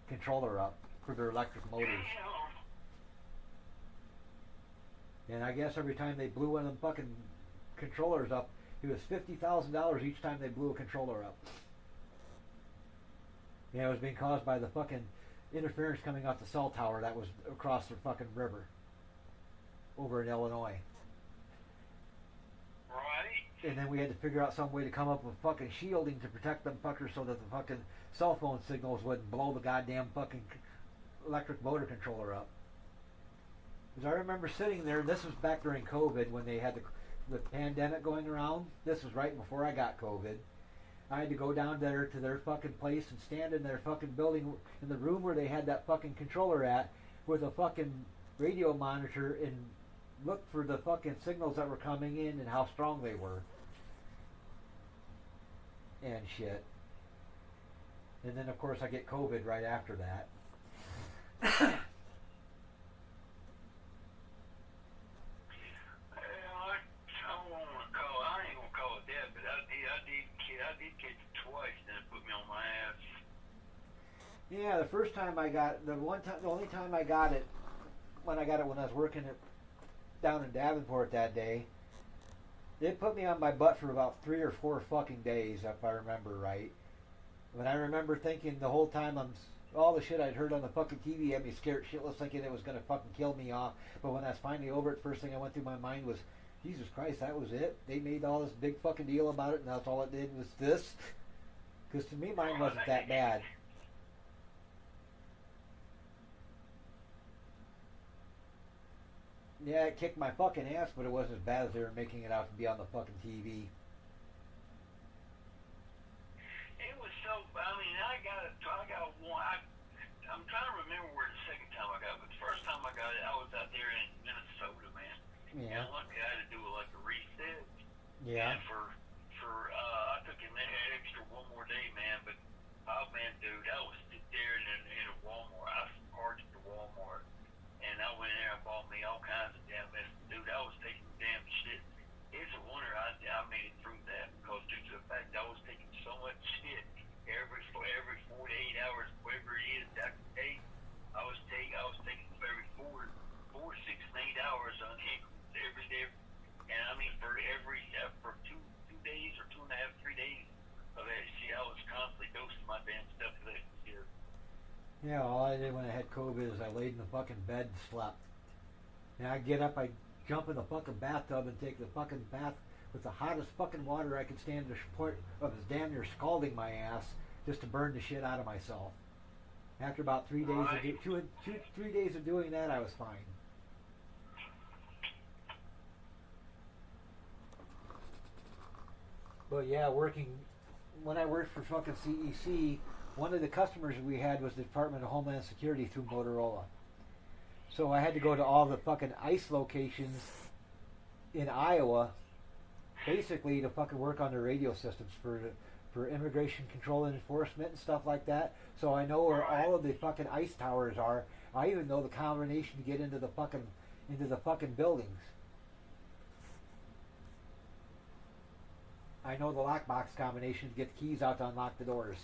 controller up for their electric motors. And I guess every time they blew one of them fucking controllers up, it was $50,000 each time they blew a controller up. Yeah, it was being caused by the fucking interference coming off the cell tower that was across the fucking river over in Illinois. Right. And then we had to figure out some way to come up with fucking shielding to protect them fuckers so that the fucking cell phone signals wouldn't blow the goddamn fucking electric motor controller up. Because I remember sitting there, this was back during COVID when they had the pandemic going around. This was right before I got COVID. I had to go down there to their fucking place and stand in their fucking building in the room where they had that fucking controller at with a fucking radio monitor and look for the fucking signals that were coming in and how strong they were. And shit. And then of course I get COVID right after that. Yeah, the first time I got the only time I got it when I was working down in Davenport that day, it put me on my butt for about 3 or 4 fucking days, if I remember right. When I remember thinking the whole time all the shit I'd heard on the fucking TV had me scared shitless, thinking it was gonna fucking kill me off. But when I was finally over it, first thing that went through my mind was, Jesus Christ, that was it? They made all this big fucking deal about it, and that's all it did was this? Because to me, mine wasn't that bad. Yeah, it kicked my fucking ass, but it wasn't as bad as they were making it out to be on the fucking TV. It was so, I'm trying to remember where the second time I got it, but the first time I got it, I was out there in Minnesota, man. Yeah. And luckily I had to do like a reset. Yeah. And I took an extra one more day, man, but, oh man, dude, I was there in a Walmart. I parked at the Walmart. And I went in there and bought me all kinds of damn mess. Dude, I was taking damn shit. It's a wonder I made it through that, because due to the fact I was taking so much shit every 48 hours, whatever it is that day, I was taking every 4, 6, and 8 hours on every day. And I mean for 2 days or 2.5, 3 days of that shit, I was constantly dosing my damn stuff for that shit. Yeah, all I did when I had COVID is I laid in the fucking bed and slept. And I'd get up, I'd jump in the fucking bathtub and take the fucking bath with the hottest fucking water I could stand to support of his damn near scalding my ass just to burn the shit out of myself. After about 3 days of 3 days of doing that, I was fine. But yeah, when I worked for fucking CEC, one of the customers we had was the Department of Homeland Security through Motorola. So I had to go to all the fucking ICE locations in Iowa, basically to fucking work on their radio systems for immigration control and enforcement and stuff like that. So I know where all of the fucking ICE towers are. I even know the combination to get into the fucking buildings. I know the lockbox combination to get the keys out to unlock the doors.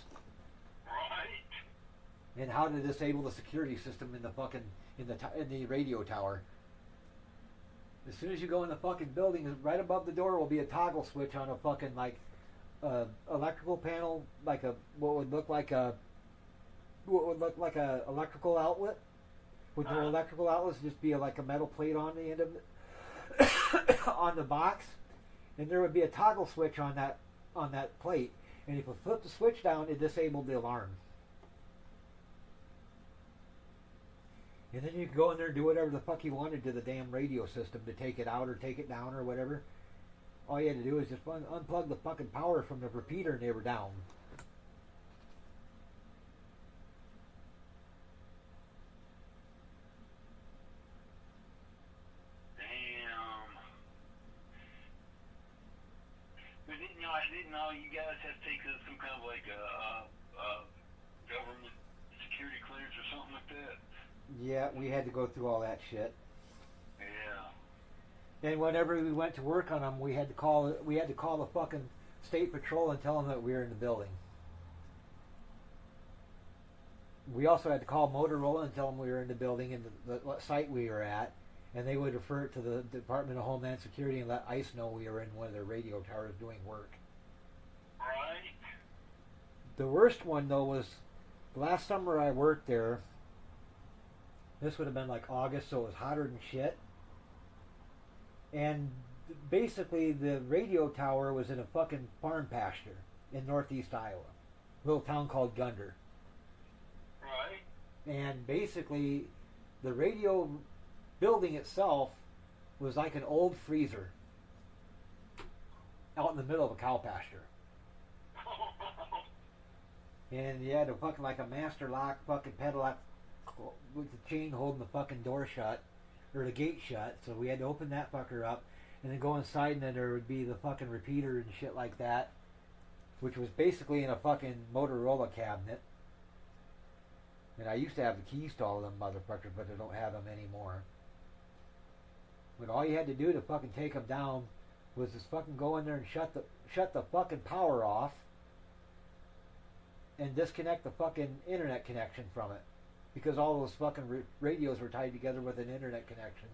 And how to disable the security system in the fucking in the radio tower. As soon as you go in the fucking building, right above the door will be a toggle switch on a fucking electrical panel, what would look like a electrical outlet. With no electrical outlets, just be like a metal plate on the end of it on the box, and there would be a toggle switch on that plate. And if you flip the switch down, it disabled the alarm. And then you could go in there and do whatever the fuck you wanted to the damn radio system to take it out or take it down or whatever. All you had to do was just unplug the fucking power from the repeater and they were down. Damn. But didn't all you guys have to take some kind of like government security clearance or something like that? Yeah, we had to go through all that shit. Yeah. And whenever we went to work on them, we had to call the fucking state patrol and tell them that we were in the building. We also had to call Motorola and tell them we were in the building and what site we were at, and they would refer it to the Department of Homeland Security and let ICE know we were in one of their radio towers doing work. Right. The worst one though was the last summer I worked there. This would have been like August, so it was hotter than shit. And basically the radio tower was in a fucking farm pasture in northeast Iowa. A little town called Gunder. Right. And basically the radio building itself was like an old freezer out in the middle of a cow pasture. And you had a fucking like a master lock fucking padlock with the chain holding the fucking door shut, or the gate shut, so we had to open that fucker up and then go inside, and then there would be the fucking repeater and shit like that, which was basically in a fucking Motorola cabinet. And I used to have the keys to all of them motherfuckers, but I don't have them anymore. But all you had to do to fucking take them down was just fucking go in there and shut the fucking power off and disconnect the fucking internet connection from it. Because all those fucking radios were tied together with an internet connection,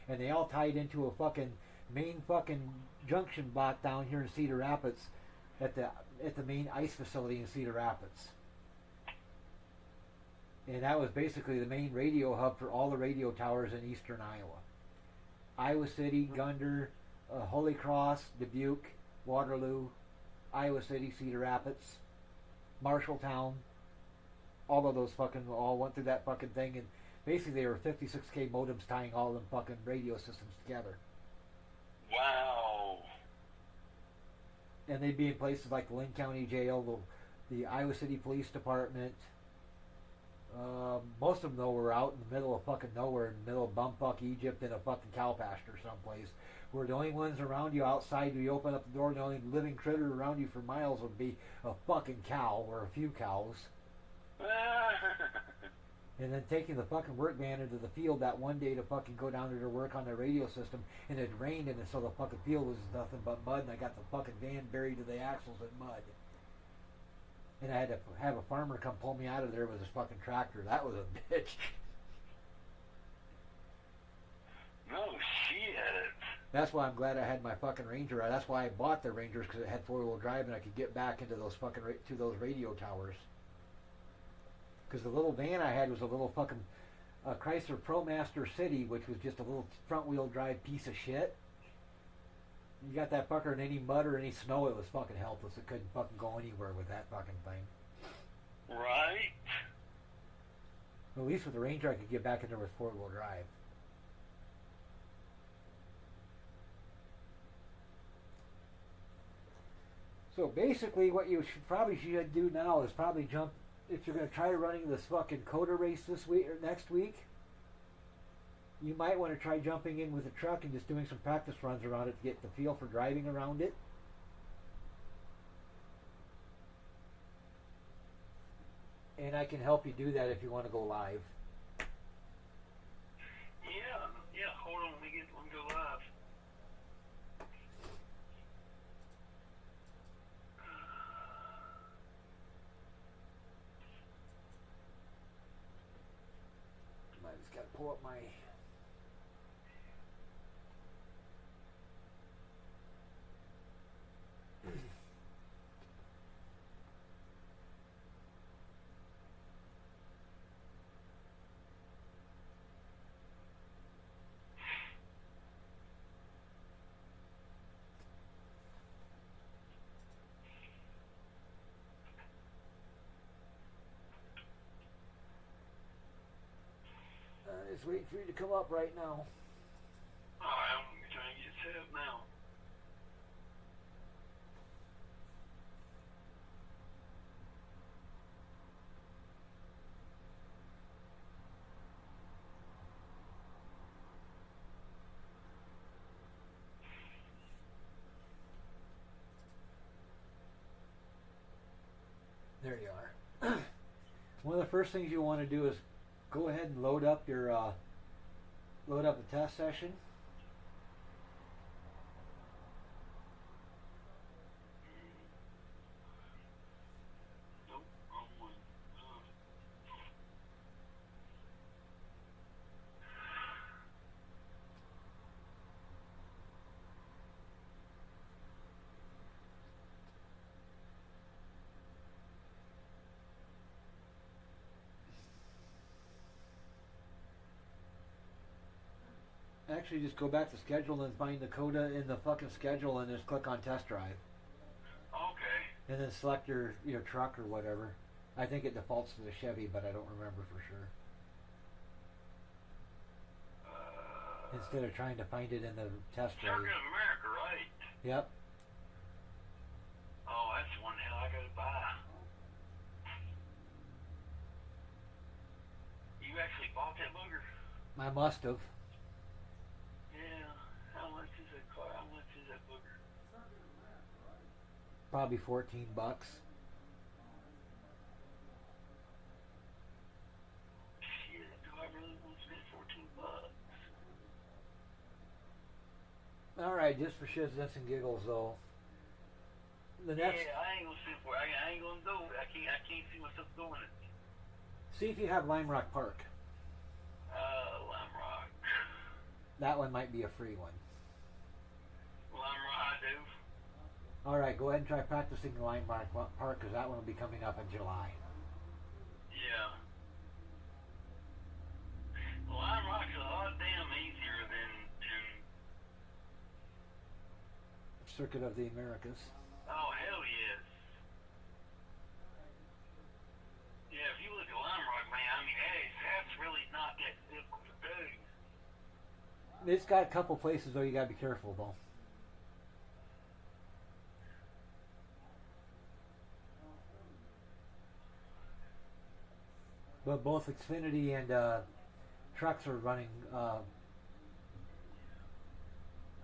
and they all tied into a fucking main fucking junction box down here in Cedar Rapids, at the main ICE facility in Cedar Rapids. And that was basically the main radio hub for all the radio towers in eastern Iowa. Iowa City, Gunder, Holy Cross, Dubuque, Waterloo, Iowa City, Cedar Rapids, Marshalltown. All of those fucking all went through that fucking thing, and basically they were 56K modems tying all them fucking radio systems together. Wow. And they'd be in places like the Lynn County Jail, the Iowa City Police Department. Most of them though were out in the middle of fucking nowhere, in the middle of bumfuck Egypt, in a fucking cow pasture someplace. Where the only ones around you outside, you open up the door, and the only living critter around you for miles would be a fucking cow or a few cows. And then taking the fucking work van into the field that one day to fucking go down there to work on their radio system, and it rained, and so the fucking field was nothing but mud, and I got the fucking van buried to the axles in mud. And I had to have a farmer come pull me out of there with his fucking tractor. That was a bitch. No shit. That's why I'm glad I had my fucking Ranger. That's why I bought the Rangers, because it had four-wheel drive, and I could get back into those fucking to those radio towers. Because the little van I had was a little fucking Chrysler ProMaster City, which was just a little front-wheel drive piece of shit. You got that fucker in any mud or any snow, it was fucking helpless. It couldn't fucking go anywhere with that fucking thing. Right. At least with the Ranger, I could get back in there with four-wheel drive. So basically, what you should do now is probably jump. If you're going to try running this fucking COTA race this week or next week, you might want to try jumping in with a truck and just doing some practice runs around it to get the feel for driving around it. And I can help you do that if you want to go live. Yeah, hold on, let me go live. I just got to pull up my... Just waiting for you to come up right now. Alright, I'm trying to get set up now. One of the first things you want to do is go ahead and load up your load up the test session. Nope, wrong one. Actually, just go back to schedule and find the COTA in the fucking schedule and just click on test drive. Okay. And then select your truck or whatever. I think it defaults to the Chevy, but I don't remember for sure. Instead of trying to find it in the test drive. Circuit of America, right? Yep. Oh, that's the one hell I gotta buy. You actually bought that booger? I must have. Yeah. How much is that car? How much is that booger? Probably $14. Shit, do I really want to spend $14? Alright, just for shits and giggles though. The next, Yeah, I ain't gonna sit for it. I ain't gonna do it. I can't see myself doing it. see if you have Lime Rock Park. Lime Rock. That one might be a free one. Lime Rock, I do. Alright, go ahead and try practicing Lime Rock Park because that one will be coming up in July. Yeah. Lime Rock's a lot damn easier than Circuit of the Americas. oh, hell yes. Yeah, if you look at Lime Rock, man, I mean, hey, that's really not that difficult to do. It's got a couple places though you gotta be careful though. But both Xfinity and trucks are running.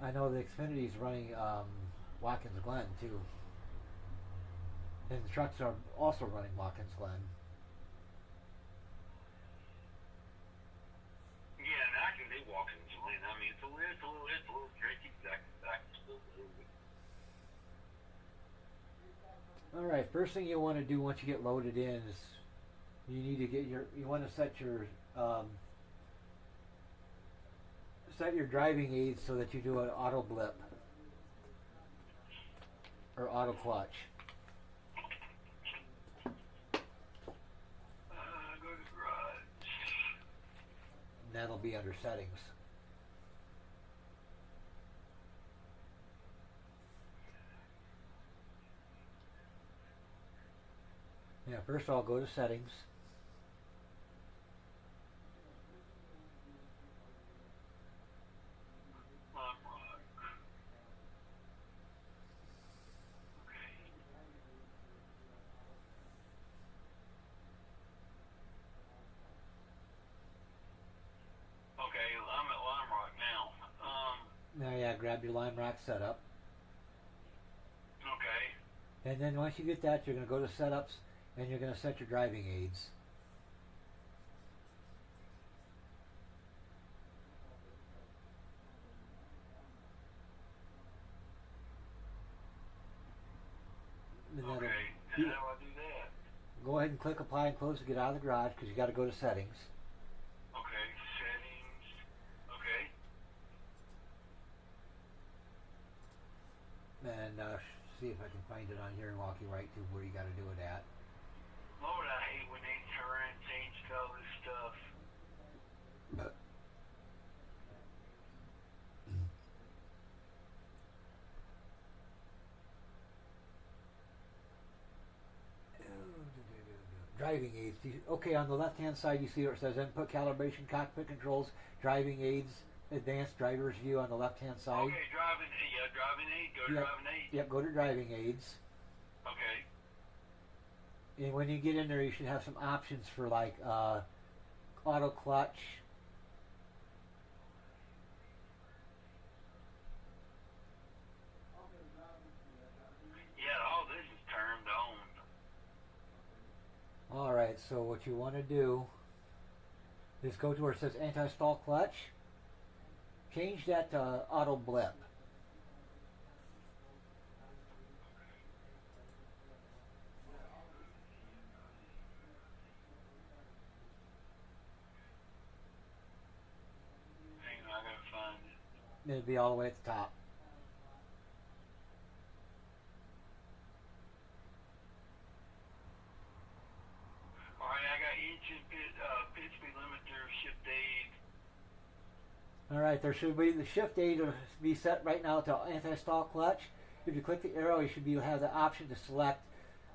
I know the Xfinity's running Watkins Glen too, and the trucks are also running Watkins Glen. Yeah, and I can do walking in Glen. I mean, it's a little tricky, but I can still do it. All right, first thing you want to do once you get loaded in is you need to get you want to set your driving aids so that you do an auto blip or auto clutch. Go to the garage. And that'll be under settings. Yeah, first I'll go to settings. Lime Rock. Okay. Okay, I'm at Lime Rock now. Now, yeah, grab your Lime Rock setup. Okay. And then once you get that, you're going to go to setups and you're going to set your driving aids. And Okay. And how do I do that? go ahead and click apply and close to get out of the garage because you got to go to settings. Okay. Settings. Okay. And see if I can find it on here and walk you right to where you got to do it at. Lord, I hate when they turn and change color stuff. Driving aids. Okay, on the left hand side you see where it says input calibration cockpit controls, driving aids, advanced driver's view on the left hand side. Okay, driving aid. Go to Yep. driving aid. Yep, go to driving aids. Okay. And when you get in there you should have some options for like auto clutch. Yeah, all this is turned on. Alright, so what you want to do is go to where it says anti-stall clutch. Change that to auto blip. Hang on, I gotta find it. It'll be all the way at the top. Alright, I got engine pit speed limiter, shift aid. Alright, there should be the shift aid to be set right now to anti-stall clutch. If you click the arrow, you should have the option to select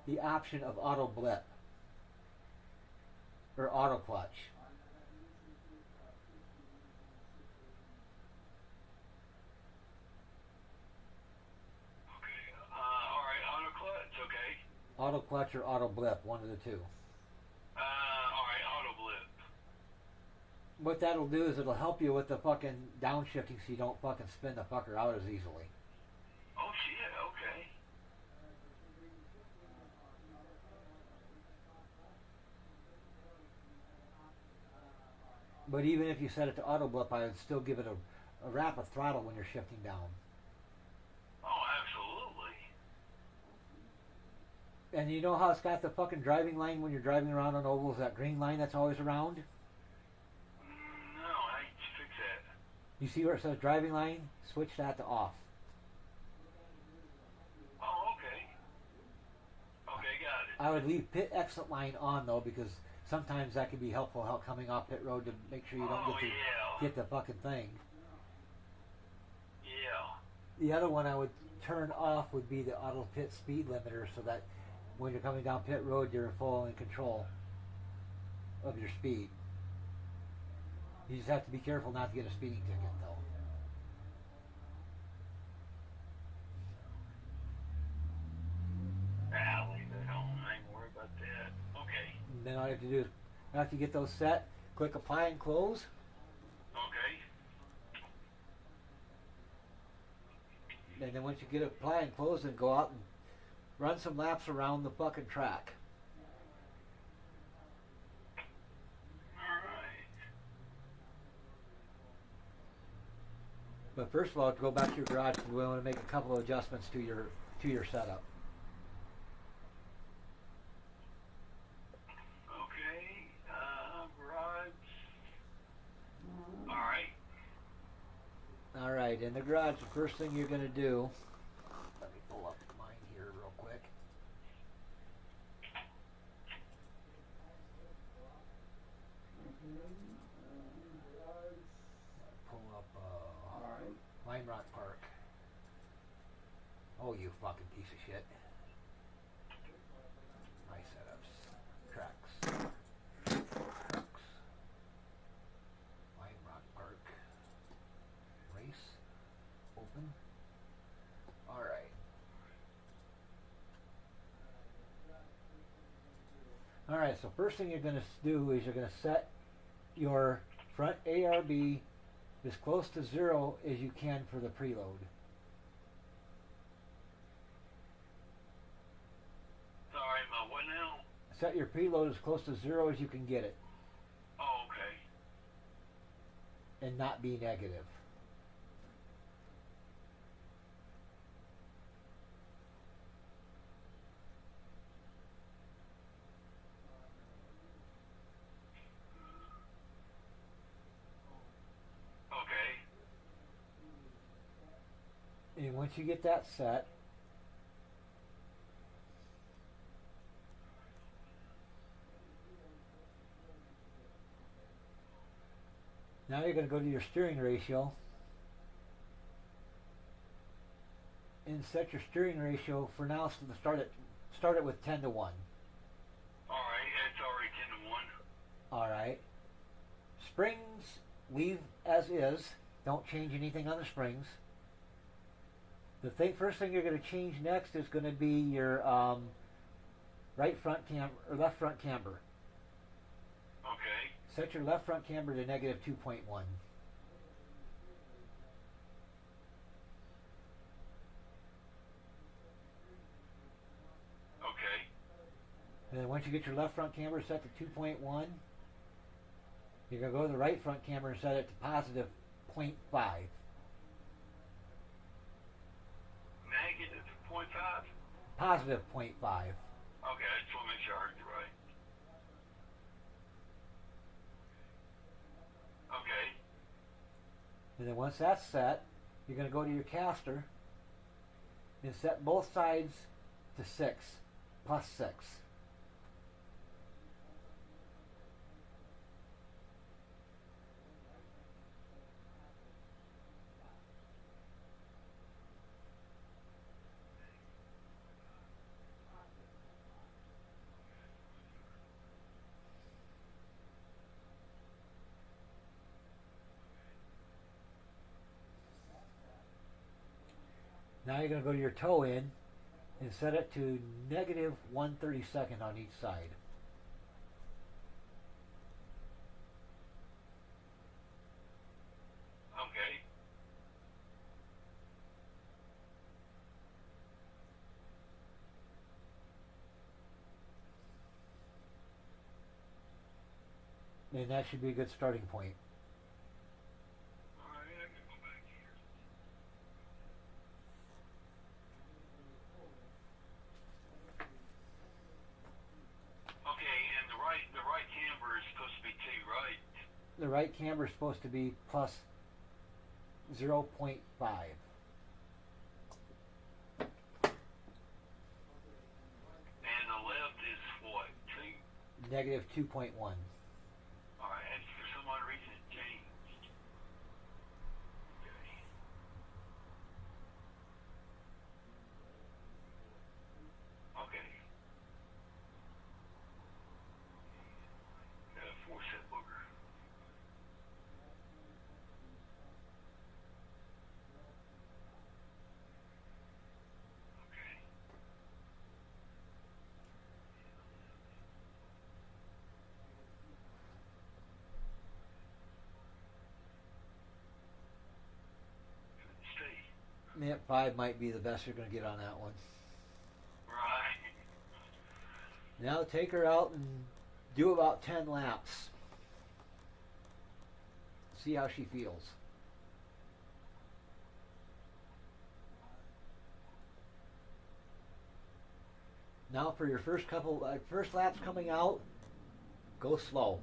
the option of auto blip or auto clutch. Okay, alright, auto clutch, okay. Auto clutch or auto blip, one of the two. Alright, auto blip. What that'll do is it'll help you with the fucking downshifting so you don't fucking spin the fucker out as easily. Oh shit, okay. But even if you set it to auto blip, I would still give it a rapid throttle when you're shifting down. Oh, absolutely. And you know how it's got the fucking driving line when you're driving around on ovals, that green line that's always around? No, I need to fix that. You see where it says driving line? Switch that to off. Oh, okay. Okay, got it. I would leave pit exit line on though, because sometimes that can be helpful coming off pit road to make sure you don't get the fucking thing. Yeah. The other one I would turn off would be the auto pit speed limiter, so that when you're coming down pit road, you're full in control of your speed. You just have to be careful not to get a speeding ticket though. I'll leave it home. I ain't worried about that. Okay. And then all you have to do is, after you get those set, click apply and close. Okay. And then once you get apply and close, then go out and run some laps around the fucking track. Alright. But first of all, go back to your garage because we want to make a couple of adjustments to your setup. Okay. Garage. Alright. Alright, in the garage, the first thing you're going to do, let me pull up mine here real quick. Pull up Lime Rock Park. Oh, you fucking piece of shit. My setups. Tracks. Lime Rock Park. Race. Open. Alright. Alright, so first thing you're going to do is you're going to set your front ARB as close to 0 as you can for the preload. Sorry, my what now? Set your preload as close to 0 as you can get it Oh, okay. and not be negative. Okay. And once you get that set, now you're going to go to your steering ratio and set your steering ratio for now, so to start it with 10 to 1. Alright, it's already 10 to 1. Alright. Springs, leave as is. Don't change anything on the springs. The first thing you're going to change next is going to be your right front camber or left front camber. Okay. Set your left front camber to negative 2.1. Okay. And then once you get your left front camber set to 2.1, you're going to go to the right front camber and set it to positive 0.5. Negative 0.5? Positive 0.5. Okay, I just want to make sure I heard you right. Okay. And then once that's set, you're going to go to your caster and set both sides to 6, plus 6. Now you're going to go to your toe in and set it to negative 1/32 on each side. Okay. And that should be a good starting point. All right, I can go back here. Okay, and the right camber is supposed to be 2, right? The right camber is supposed to be plus 0.5. And the left is what? 2? Negative 2.1. All right, and for some odd reason it changed. Okay. Okay. Got a 4-set booger. Okay. Stay. Net 5 might be the best you're going to get on that one. Right. Now take her out and do about 10 laps. See how she feels. Now for your first laps coming out, go slow.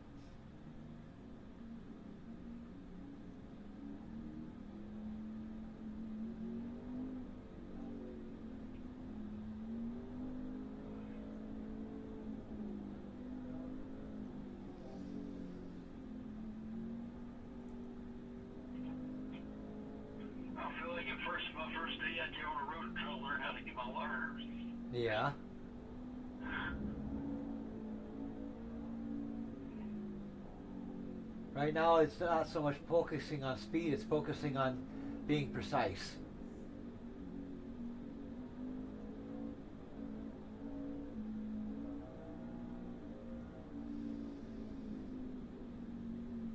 I feel like my first day out there on the road, trying to learn how to get my lures. Yeah. Right now it's not so much focusing on speed, it's focusing on being precise.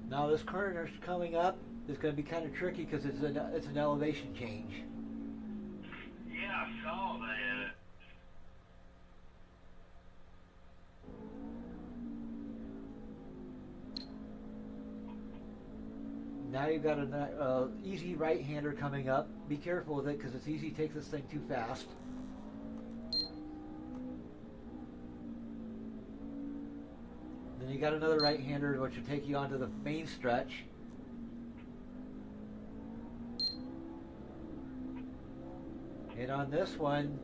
Now this corner coming up is going to be kind of tricky because it's an elevation change. Yeah, I saw that. Now you've got an easy right-hander coming up. Be careful with it because it's easy to take this thing too fast. Then you got another right-hander which will take you onto the main stretch. And on this one,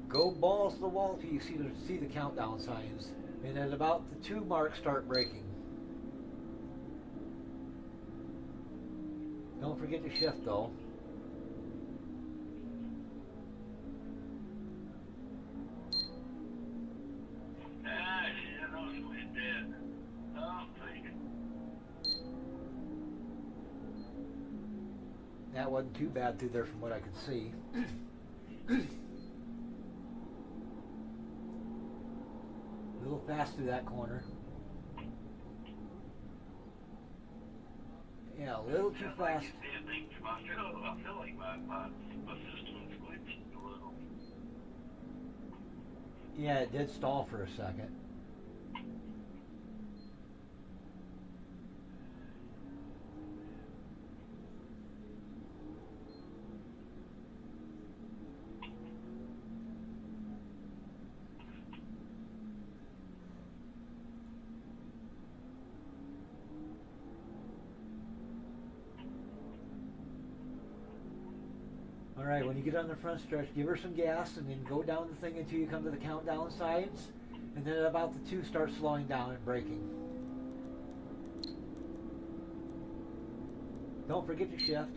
go balls to the wall till you see the countdown signs. And at about the 2 mark, start braking. Don't forget to shift though. Ah, shit, I know it's going to hit that. Oh, I'm thinking. That wasn't too bad through there from what I could see. A little fast through that corner. Yeah, a little too fast. I feel like my system is glitching a little. Yeah, it did stall for a second. All right, when you get on the front stretch, give her some gas and then go down the thing until you come to the countdown signs. And then at about the 2, start slowing down and braking. Don't forget to shift.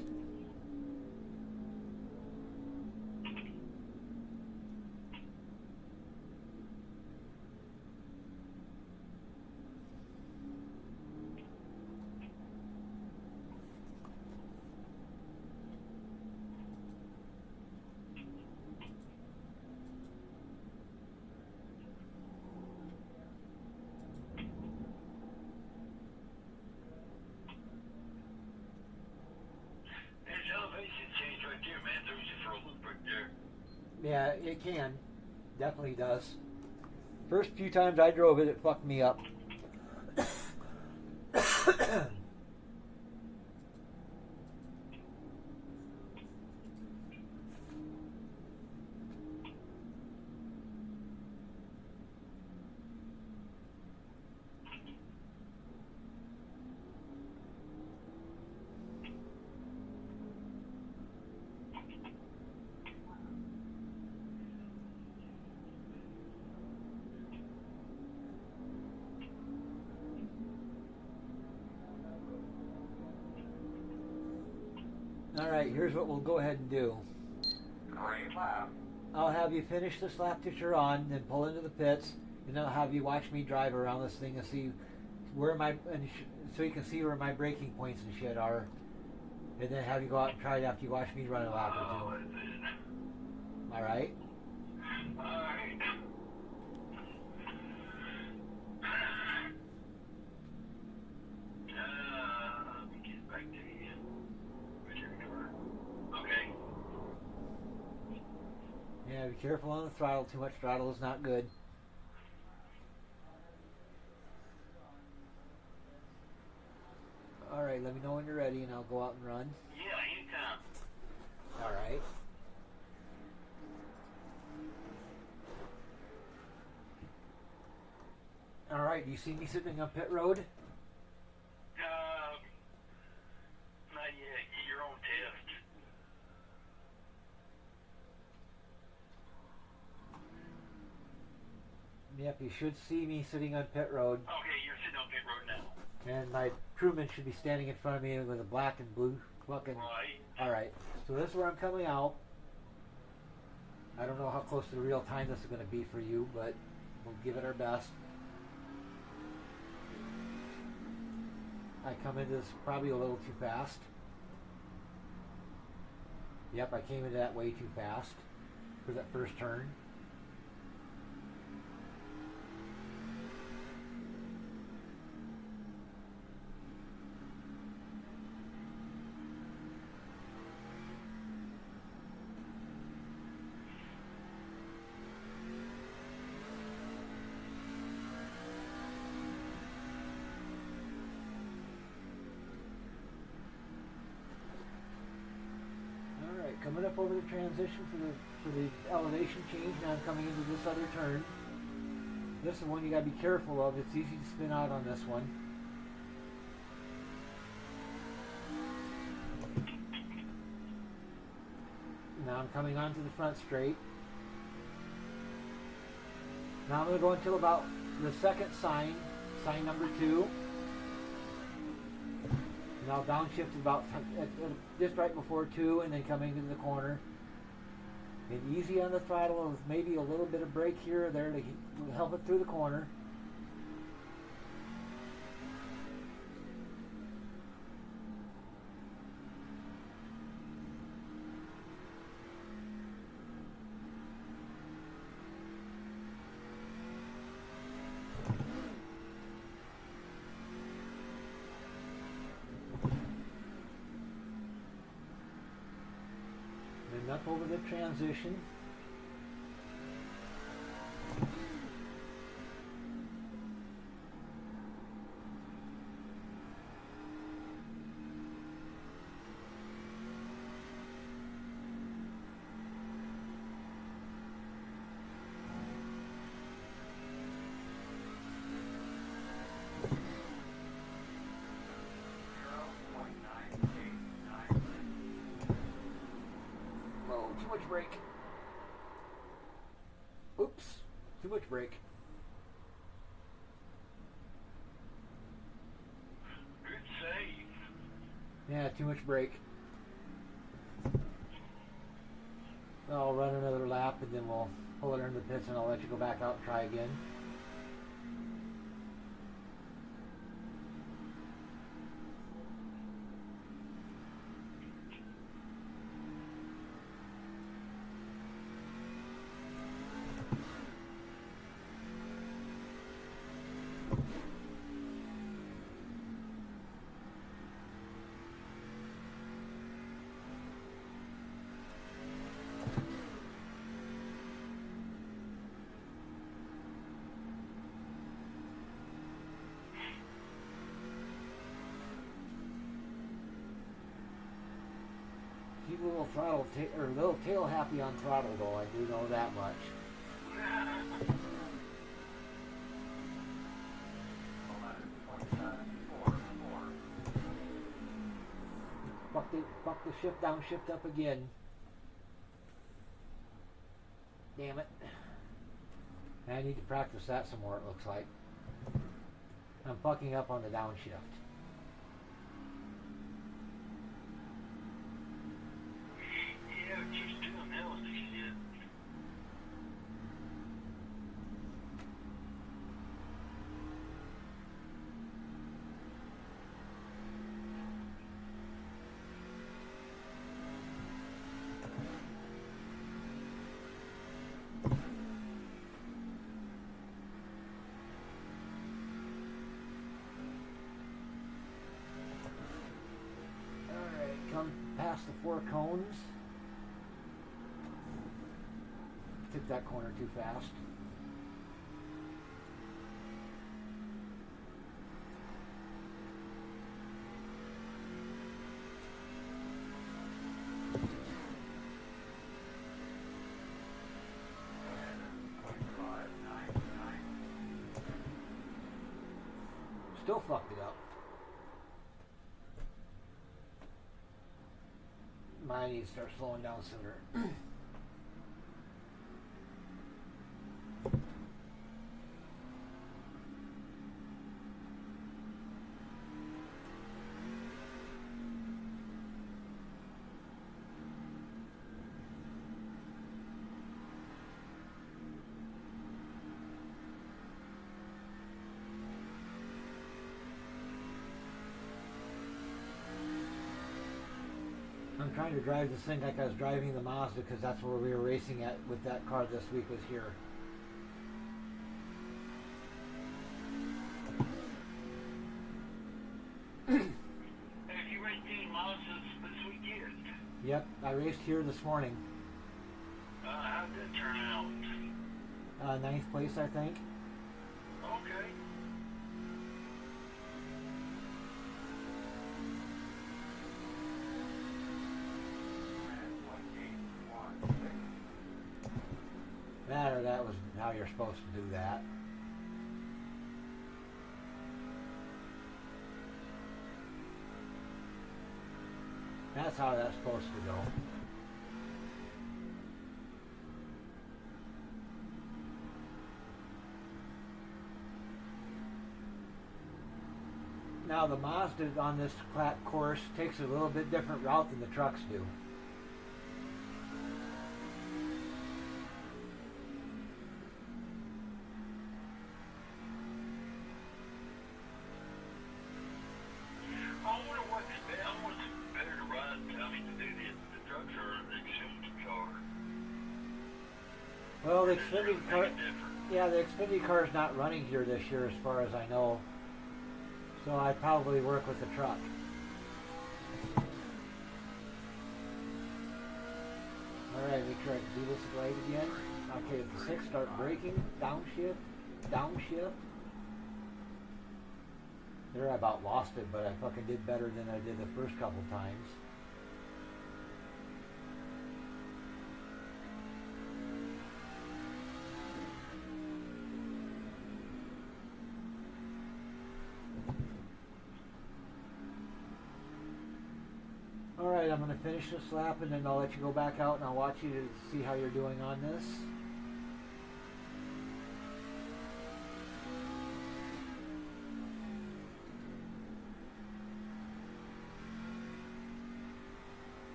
Yeah, it can. Definitely does. First few times I drove it, it fucked me up. All right, here's what we'll go ahead and do. Great lap. I'll have you finish this lap that you're on, then pull into the pits, and I'll have you watch me drive around this thing and see where so you can see where my braking points and shit are, and then have you go out and try it after you watch me run a lap or two. All right. All right. Let me get back to you. Okay. Yeah, be careful on the throttle. Too much throttle is not good. All right, let me know when you're ready, and I'll go out and run. Yeah, anytime. All right. All right, do you see me sitting on pit road? Not yet. You're on test. Yep, you should see me sitting on pit road. Okay, you're sitting on pit road now. And my crewman should be standing in front of me with a black and blue fucking... Right. Alright, so this is where I'm coming out. I don't know how close to the real time this is going to be for you, but we'll give it our best. I come into this probably a little too fast. Yep, I came into that way too fast for that first turn. Coming up over the transition for the elevation change. Now I'm coming into this other turn. This is one you got to be careful of. It's easy to spin out on this one. Now I'm coming onto the front straight. Now I'm going to go until about the second sign number 2. And I'll downshift about just right before 2, and then coming into the corner. And easy on the throttle with maybe a little bit of brake here or there to help it through the corner. Up over the transition. Yeah, too much brake. I'll run another lap and then we'll pull it into the pits and I'll let you go back out and try again. Keep a little throttle or a little tail happy on throttle though, I do know that much. Fuck the shift down, shift up again. Damn it. I need to practice that some more, it looks like. I'm fucking up on the downshift. Yeah, just doing that one shit. Alright, come past the 4 cones. Took that corner too fast. Still fucked it up. Mine needs to start slowing down sooner. I'm trying to drive this thing like I was driving the Mazda because that's where we were racing at with that car this week was here. Have you raced any Mazdas this weekend? Yep, I raced here this morning. How'd that turn out? 9th place, I think. Okay. That was how you're supposed to do that. That's how that's supposed to go. Now the Mazda on this course takes a little bit different route than the trucks do. Well, the Xfinity car, yeah, the Xfinity car is not running here this year as far as I know. So I'd probably work with the truck. Alright, make sure I can do this right again. Okay, at the 6, start braking, downshift, downshift. There I about lost it, but I fucking did better than I did the first couple times. Alright, I'm going to finish this lap and then I'll let you go back out and I'll watch you to see how you're doing on this.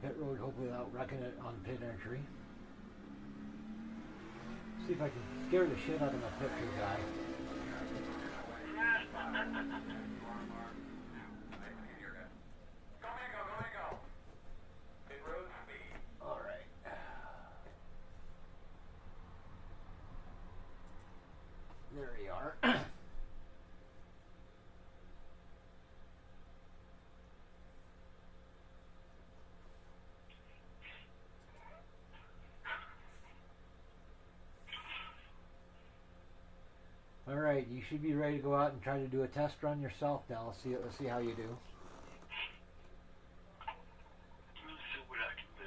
pit road, hopefully without wrecking it on pit entry. See if I can scare the shit out of my pit crew guy. Alright. There we are. Alright, you should be ready to go out and try to do a test run yourself now. Let's see how you do. Let's see what I can do.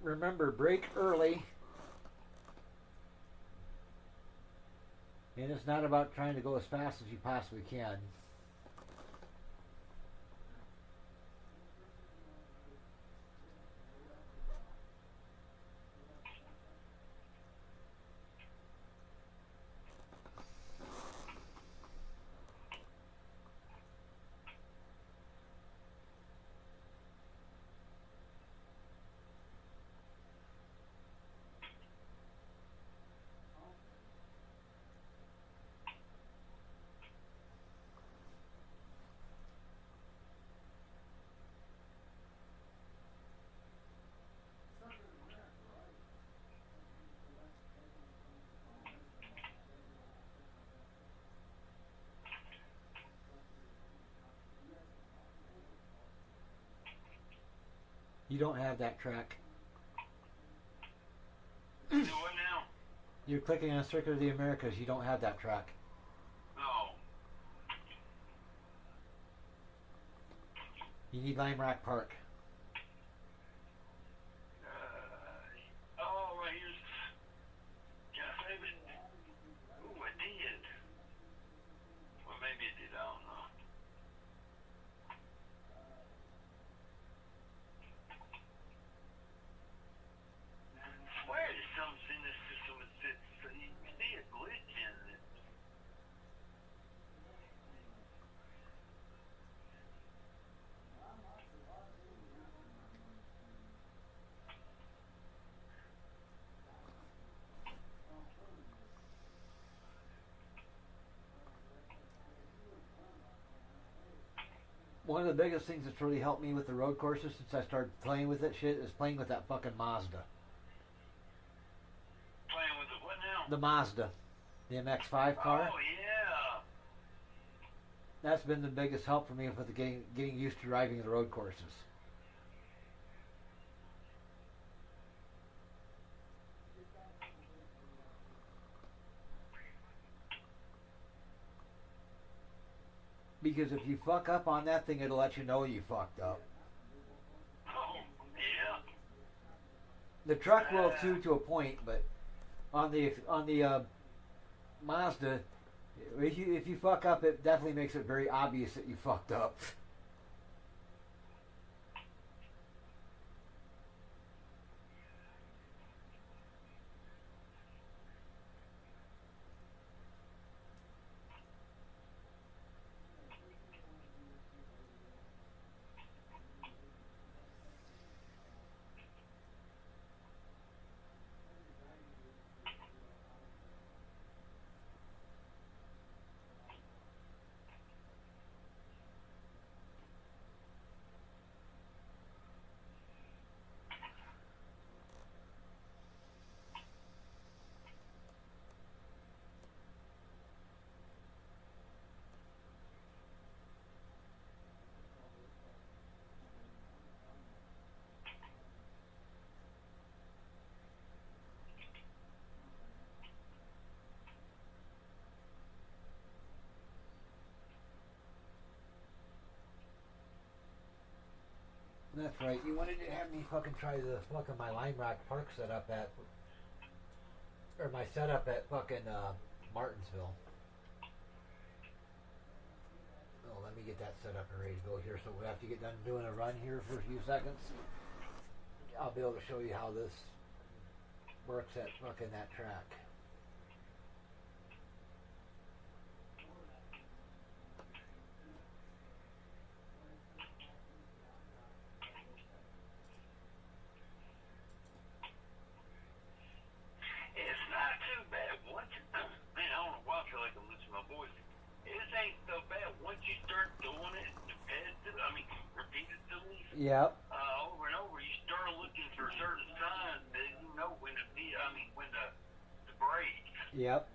Remember, brake early. And it's not about trying to go as fast as you possibly can. You don't have that track. Do what now? You're clicking on Circuit of the Americas. You don't have that track. No. You need Lime Rock Park. Oh, right here's. Can I save it? Ooh, I did. Well, maybe it did. I don't know. I swear there's something in this system that you see a glitch in it. One of the biggest things that's really helped me with the road courses since I started playing with that shit is playing with that fucking Mazda. Playing with the what now? The Mazda. The MX-5 car. Oh, yeah. That's been the biggest help for me with the getting used to driving the road courses. Because if you fuck up on that thing, it'll let you know you fucked up. Oh, yeah. The truck will too, to a point, but on the Mazda, if you fuck up, it definitely makes it very obvious that you fucked up. That's right. You wanted to have me fucking try the fucking my Lime Rock Park setup at, or my setup at fucking Martinsville. Oh, let me get that set up and ready to go here. So we have to get done doing a run here for a few seconds. I'll be able to show you how this works at fucking that track. It's not too bad. Once, man, I don't know why I feel like I'm losing my voice. It ain't so bad once you start doing it, repeatedly, Yep. over and over. You start looking for certain signs that you know when to be. When to break. Yep.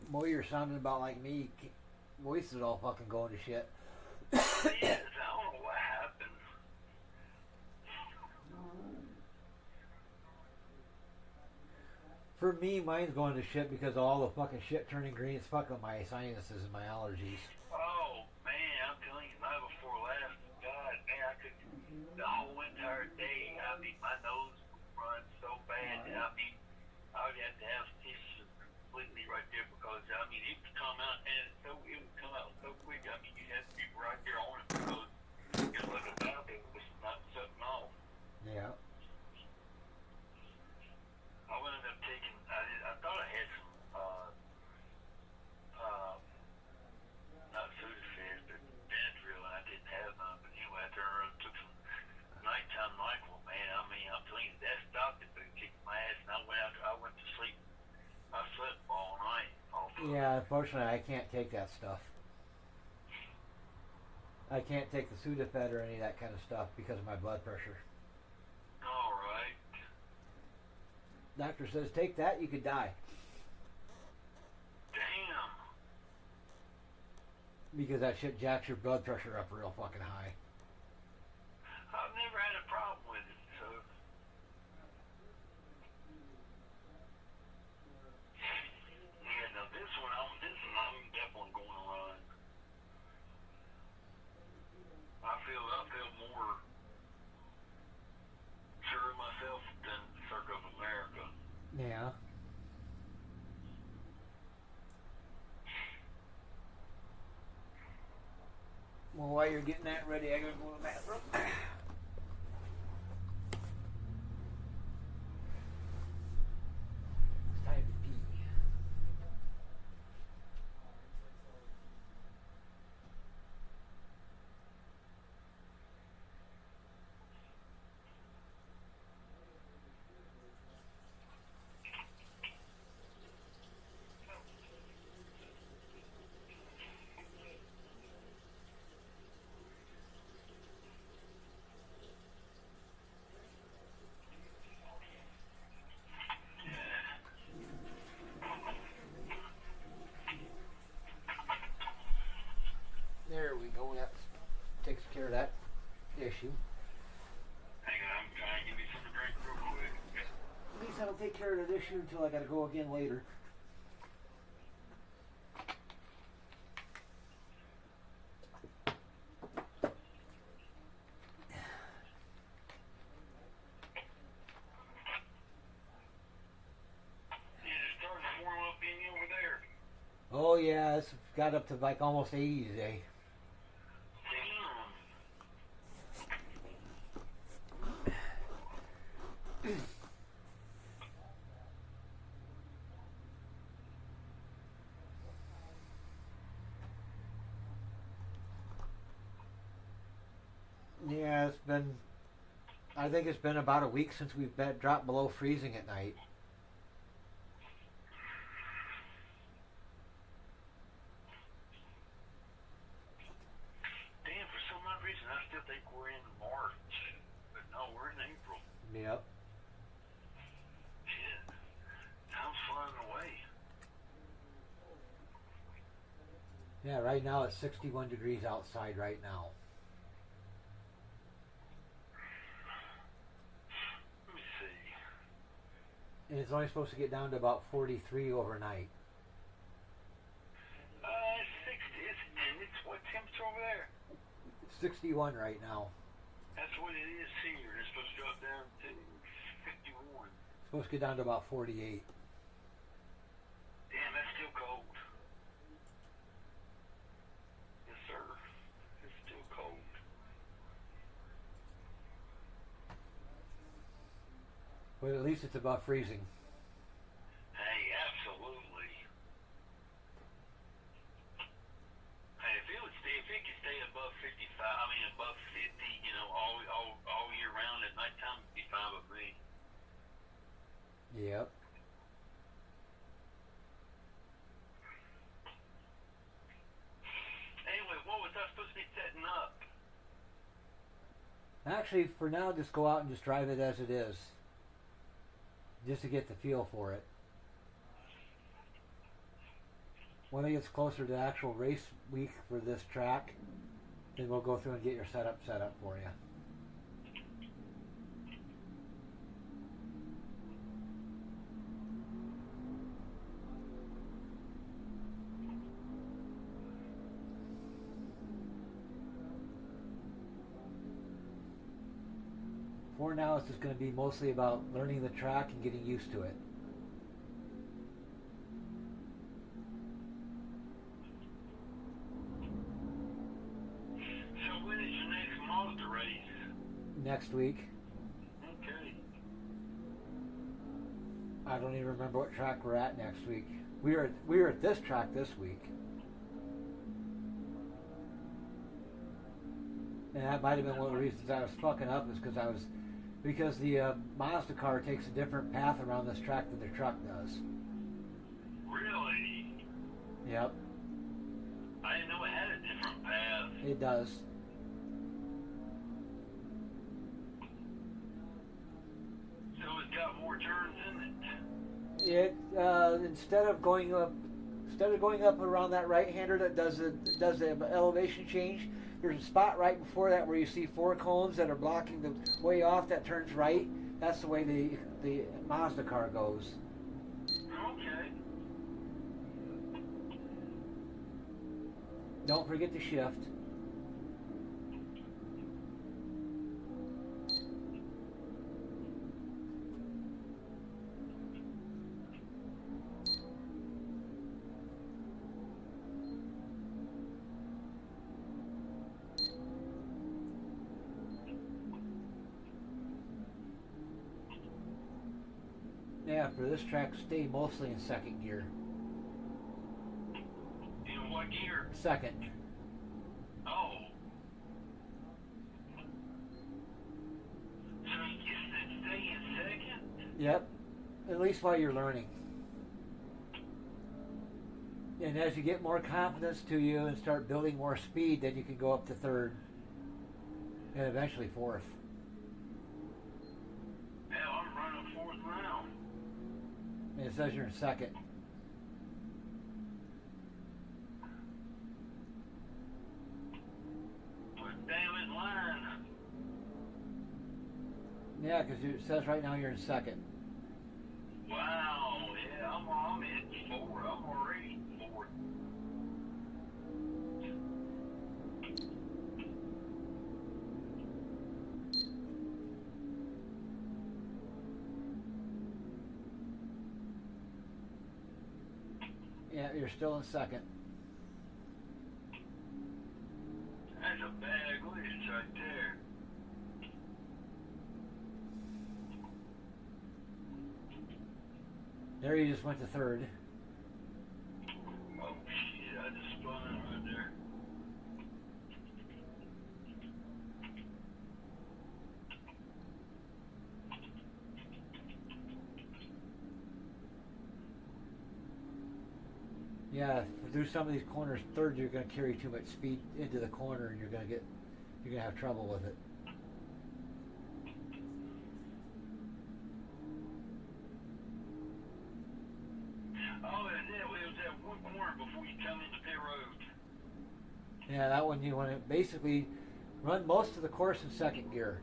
Boy, you're sounding about like me. Voice is all fucking going to shit. Yes, I don't know what happened. For me, mine's going to shit because of all the fucking shit turning green. It's fucking my sinuses and my allergies. Oh, man, I'm telling you, night before last, God, man, I could, the whole entire day, my nose would run so bad, I would have to have tissue completely right there because, it would come out, and it would come out so quick, you have to be right there on it because you're looking about it was not something off. Yeah. I ended up taking, I thought I had some, not Sudafed, but Benadryl, and I didn't have none, but anyway, I turned around and took some nighttime NyQuil, man, I'm telling you, that stopped it, but it kicked my ass, and I went to sleep. I slept all night. Yeah, unfortunately, I can't take that stuff. I can't take the Sudafed or any of that kind of stuff because of my blood pressure. All right. Doctor says, take that, you could die. Damn. Because that shit jacks your blood pressure up real fucking high. I've never had a problem with it, so. Yeah, no, this one I'm definitely going to run. I feel more sure of myself than Circle of America. Yeah. Well, while you're getting that ready, I gotta go to the bathroom. It's time to pee. There we go. That takes care of that issue. Hang on, I'm trying to give you something to drink real quick. At least that'll take care of that issue until I gotta go again later. Oh yeah, it's got up to like almost 80 today. Yeah, I think it's been about a week since we've dropped below freezing at night. Damn, for some odd reason, I still think we're in March. But no, we're in April. Yep. Shit. Time's flying away. Yeah, right now it's 61 degrees outside right now. Let me see. And it's only supposed to get down to about 43 overnight. It's 60, and it's what temperature over there? 61 right now. That's what it is here. It's supposed to drop down to 51. It's supposed to get down to about 48. Damn, that's still cold. Yes, sir. It's still cold. But at least it's above freezing. Hey, absolutely. Hey, if it could stay above 55, I mean above 50, you know, all year round at nighttime, it'd be fine with me. Yep. Anyway, what was I supposed to be setting up? Actually, for now, just go out and just drive it as it is. Just to get the feel for it. When it gets closer to the actual race week for this track, then we'll go through and get your setup set up for you. For now, it's just going to be mostly about learning the track and getting used to it. So when is your next Mazda race? Next week. Okay. I don't even remember what track we're at next week. We were at this track this week. And that might have been one of the reasons I was fucking up, is because the Mazda car takes a different path around this track than the truck does. Really? Yep, I didn't know it had a different path. it does. So it's got more turns in it. It instead of going up around that right-hander that does the elevation change, there's a spot right before that where you see 4 cones that are blocking the way off that turns right. That's the way the Mazda car goes. Okay. Don't forget to shift. Yeah, for this track, stay mostly in second gear. In what gear? Second. Oh. So you just stay in second? Yep. At least while you're learning. And as you get more confidence to you and start building more speed, then you can go up to third. And eventually fourth. Hell, I'm running fourth round. And it says you're in second. But damn it, line. Yeah, because it says right now you're in second. Wow, yeah, I'm at four. I'm already fourth. Yeah, you're still in second. That's a bad glitch right there. There you just went to third. Oh shit, I just spun it right there. Yeah, through some of these corners, third you're going to carry too much speed into the corner, and you're going to have trouble with it. Oh, it was that one corner before you come into pit road. Yeah, that one you want to basically run most of the course in second gear.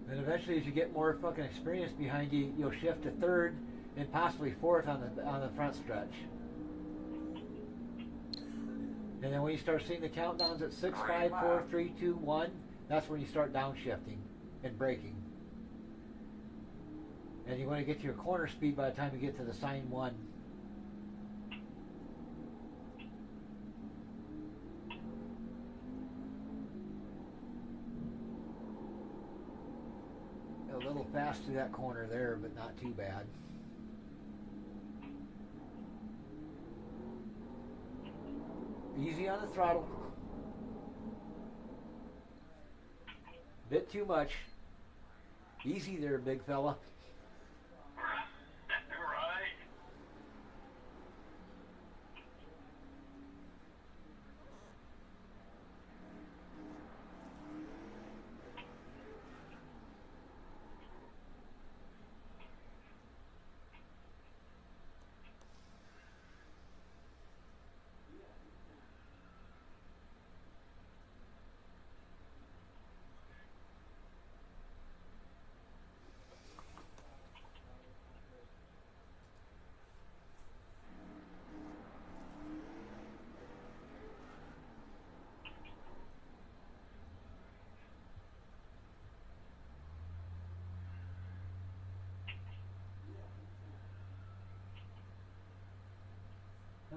And eventually, as you get more fucking experience behind you, you'll shift to third and possibly fourth on the front stretch. And then when you start seeing the countdowns at 6, 5, 4, 3, 2, 1, that's when you start downshifting and braking. And you want to get to your corner speed by the time you get to the sign 1. A little fast through that corner there, but not too bad. Easy on the throttle. Bit too much. Easy there, big fella. Right.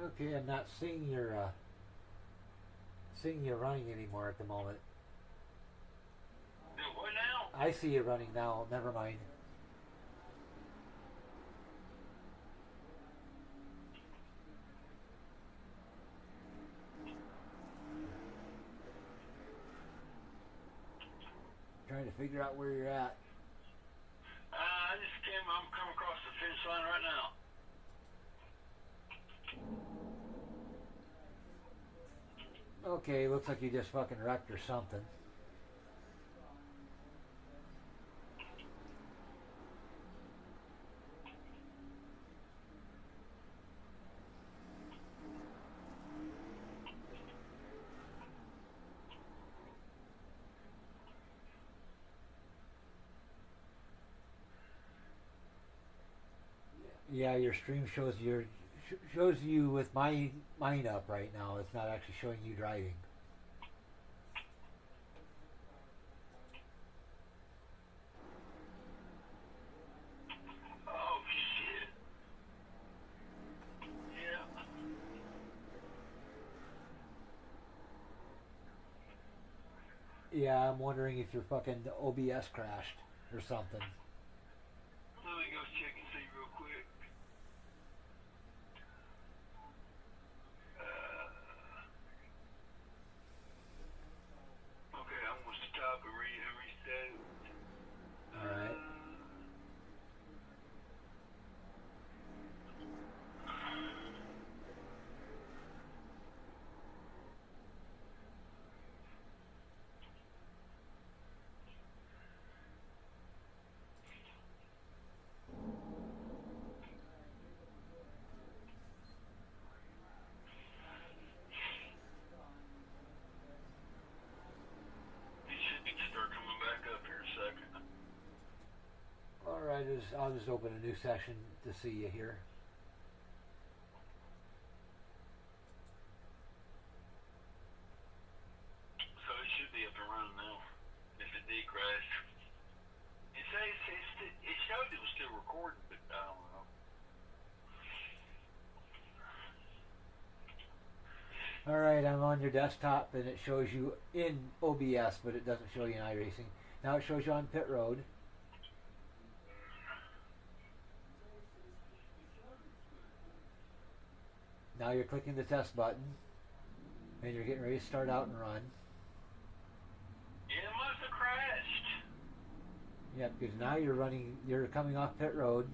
Okay, I'm not seeing your running anymore at the moment. Do what now? I see you running now. Never mind. Trying to figure out where you're at. I'm coming across the finish line right now. Okay, looks like you just fucking wrecked or something. Yeah, your stream shows you with mine up right now. It's not actually showing you driving. Oh shit. Yeah. Yeah, I'm wondering if your fucking OBS crashed or something. Let me go check and see real quick. Okay, I'm gonna stop and reset. Alright. Start coming back up here in a second. Alright, I'll just open a new session to see you here. So it should be up and running now. If it did crash. It showed it was still recording, but I don't know. Alright, I'm on your desktop and it shows you in OBS, but it doesn't show you in iRacing. Now it shows you on pit road. Now you're clicking the test button and you're getting ready to start out and run. Yeah, it must have crashed. Yep, because now you're coming off pit road.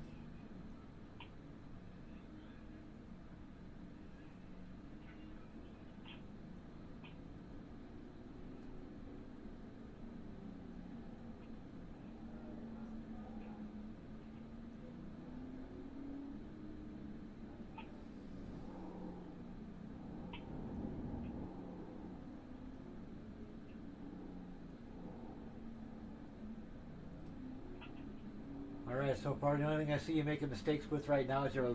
Alright, so far the only thing I see you making mistakes with right now is you're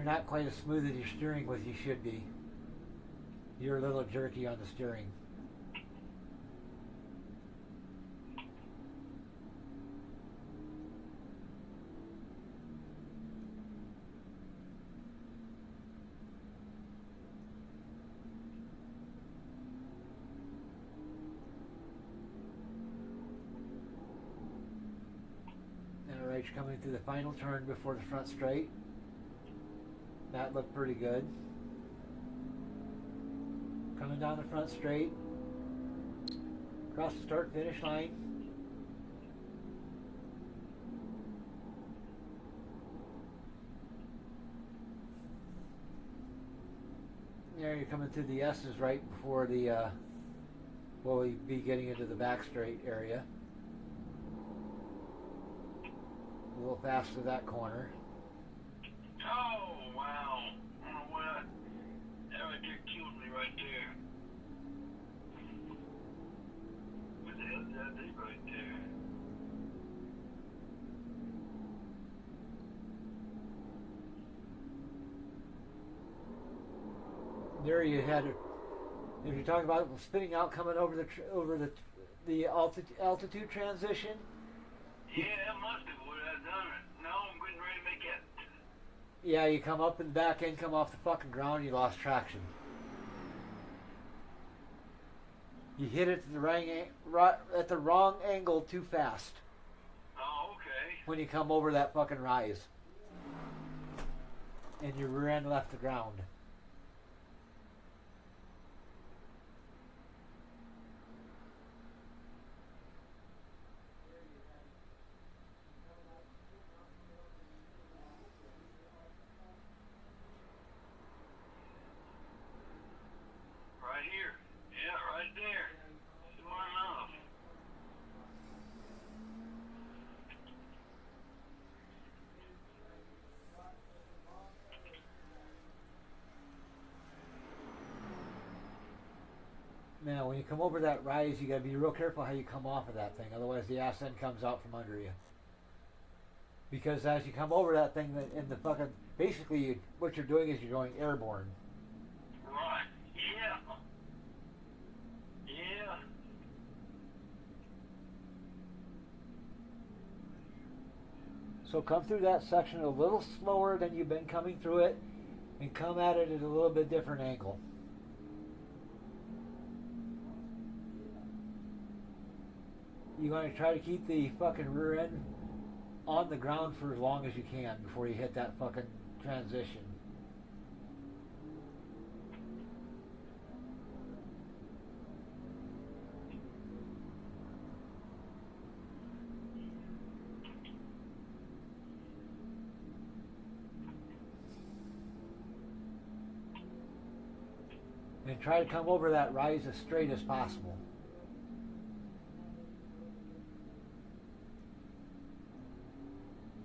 not quite as smooth as your steering with you should be. You're a little jerky on the steering. Alright, you're coming through the final turn before the front straight. That looked pretty good. Coming down the front straight. Across the start finish line. There you're coming through the S's right before we'll be getting into the back straight area. A little fast to that corner. Oh, wow. I don't know what. That right there killed me right there. What the hell did I do right there? There you had it. If you're talking about spinning out, coming over the altitude transition. Yeah, that must have would have done it. No, I'm getting ready to make it. Yeah, you come up and back end, come off the fucking ground, you lost traction. You hit it at the wrong angle too fast. Oh, okay. When you come over that fucking rise. And your rear end left the ground. Right here. Yeah, right there. Sure enough. Now, when you come over that rise, you gotta be real careful how you come off of that thing. Otherwise, the ass end comes out from under you. Because as you come over that thing, in the fucking basically, what you're doing is you're going airborne. Right. Yeah. Yeah. So come through that section a little slower than you've been coming through it, and come at it at a little bit different angle. you want to try to keep the fucking rear end on the ground for as long as you can before you hit that fucking transition. And try to come over that rise as straight as possible.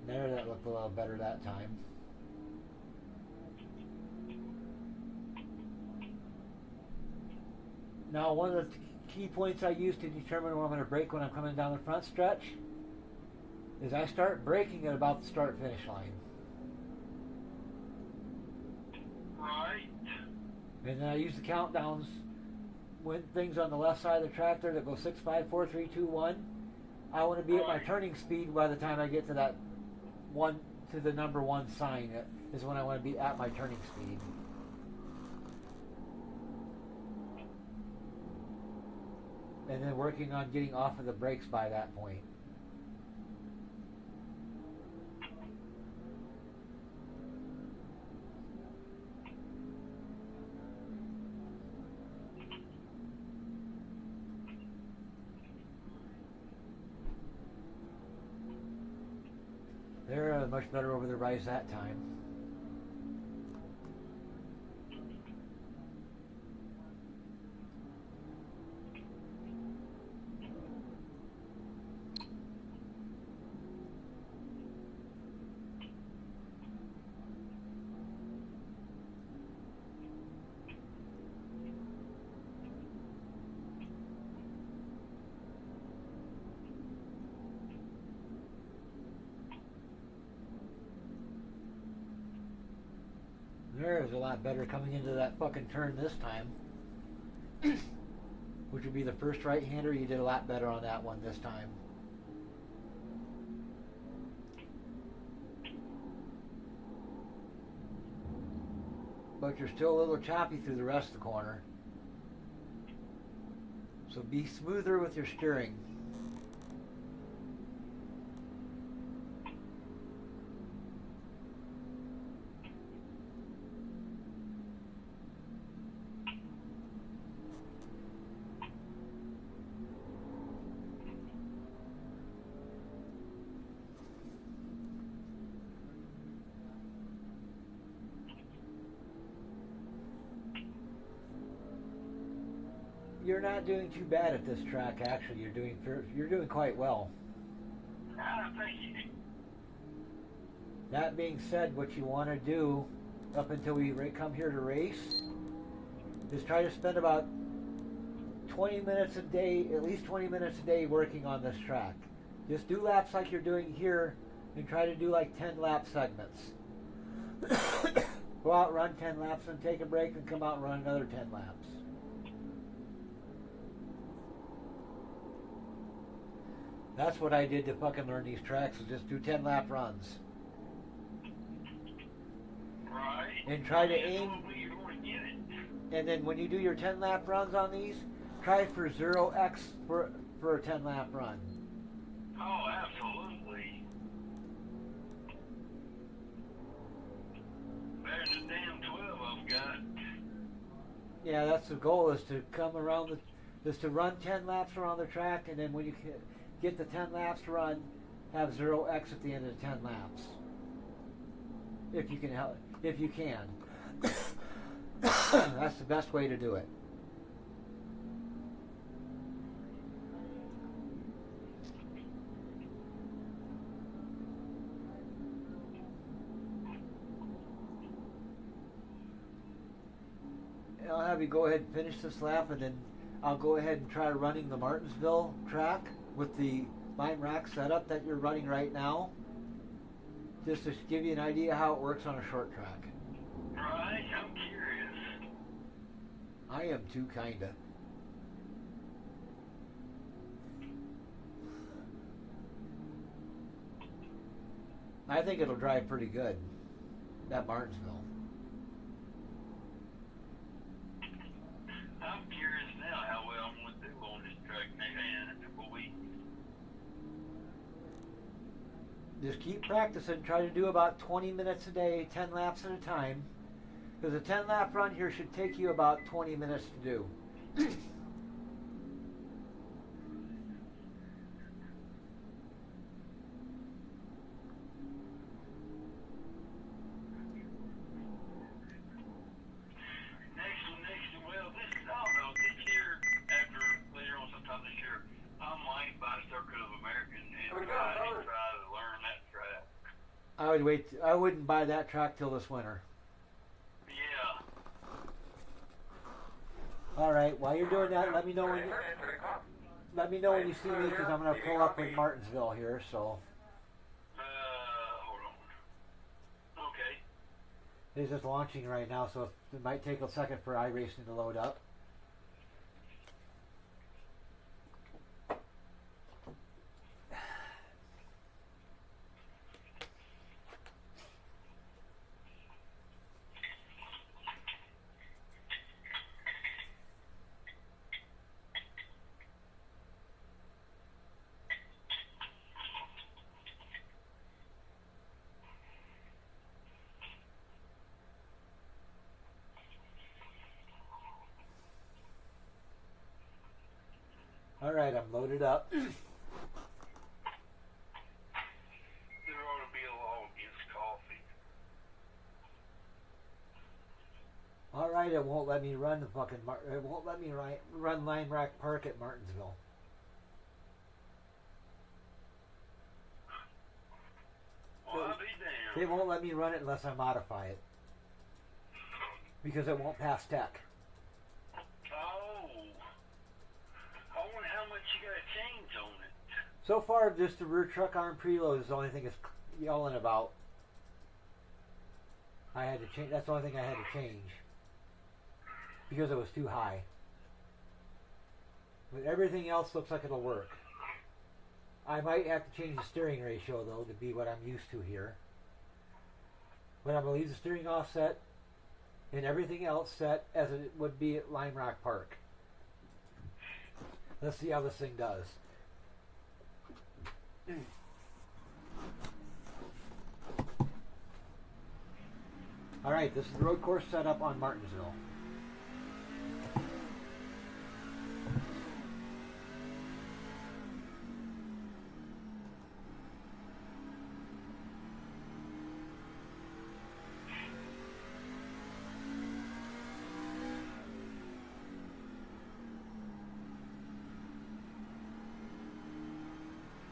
There, that looked a little better that time. Now, one of the key points I use to determine where I'm going to brake when I'm coming down the front stretch is I start braking at about the start-finish line. Right. And then I use the countdowns when things on the left side of the tractor that go 6, 5, 4, 3, 2, 1. I want to be at my turning speed by the time I get to that one, to the number 1 sign. That is when I want to be at my turning speed. And then working on getting off of the brakes by that point. They're much better over the rise that time. There's a lot better coming into that fucking turn this time. Which would be the first right-hander. You did a lot better on that one this time. But you're still a little choppy through the rest of the corner. So be smoother with your steering. You're not doing too bad at this track. Actually, you're doing quite well. Thank you. That being said, what you want to do up until we come here to race is try to spend about 20 minutes a day, at least 20 minutes a day working on this track. Just do laps like you're doing here and try to do like 10 lap segments. Go out, run 10 laps and take a break and come out and run another 10 laps. That's what I did to fucking learn these tracks, is just do 10 lap runs. Right. And try to aim. And then when you do your 10 lap runs on these, try for 0x for a 10 lap run. Oh, absolutely. Better than the damn 12 I've got. Yeah, that's the goal, is to come around, is to run 10 laps around the track, and then when you get the 10 laps run, have 0x at the end of the 10 laps. If you can help, if you can. That's the best way to do it. I'll have you go ahead and finish this lap, and then I'll go ahead and try running the Martinsville track with the line rack setup that you're running right now, just to give you an idea how it works on a short track. Right, I'm curious. I am too, kinda. I think it'll drive pretty good, that Martinsville. I'm curious now how well I'm going to do on this track next couple weeks. Just keep practicing. Try to do about 20 minutes a day, 10 laps at a time. Because a 10 lap run here should take you about 20 minutes to do. Well, this, I don't know, this year, after later on sometime this year, I might buy Circuit of America and try to learn that track. I would wait. I wouldn't buy that track till this winter. Yeah. All right. While you're doing that, let me know when you see me, because I'm going to pull up in Martinsville here. So Hold on. Okay. it's just launching right now, so it might take a second for iRacing to load up. All right, I'm loaded up. There ought to be a law against coffee. All right, it won't let me run the fucking. It won't let me run Lime Rock Park at Martinsville. Well, I'll be damned. It won't let me run it unless I modify it, because it won't pass tech. I wonder how much you got to change on it. So far, just the rear truck arm preload is the only thing it's yelling about. I had to change. That's the only thing I had to change because it was too high. But everything else looks like it'll work. I might have to change the steering ratio though to be what I'm used to here. But I'm gonna leave the steering offset and everything else set as it would be at Lime Rock Park. Let's see how this thing does. Alright, this is the road course setup on Martinsville.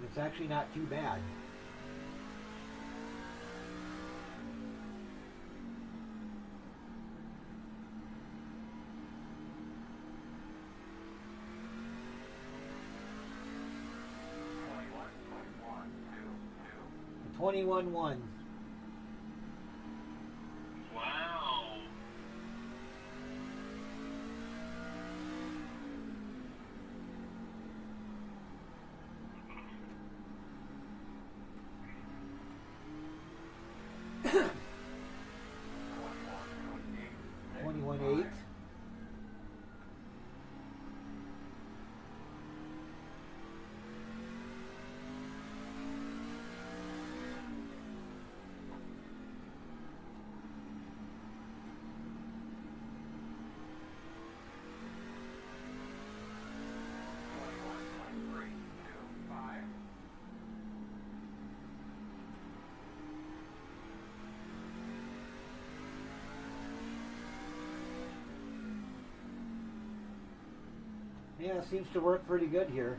It's actually not too bad. The 21-1. Wow. $21.8. Yeah, it seems to work pretty good here.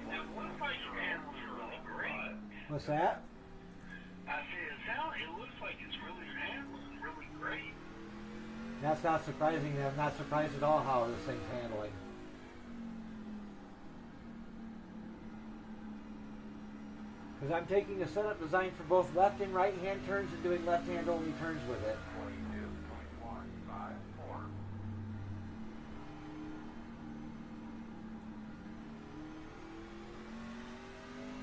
It looks like your handles are really great. What's that? I said, it looks like it's really your handles are really great. That's not surprising. I'm not surprised at all how this thing's handling. Because I'm taking a setup designed for both left and right hand turns and doing left hand only turns with it. 22, 21, 5, 4.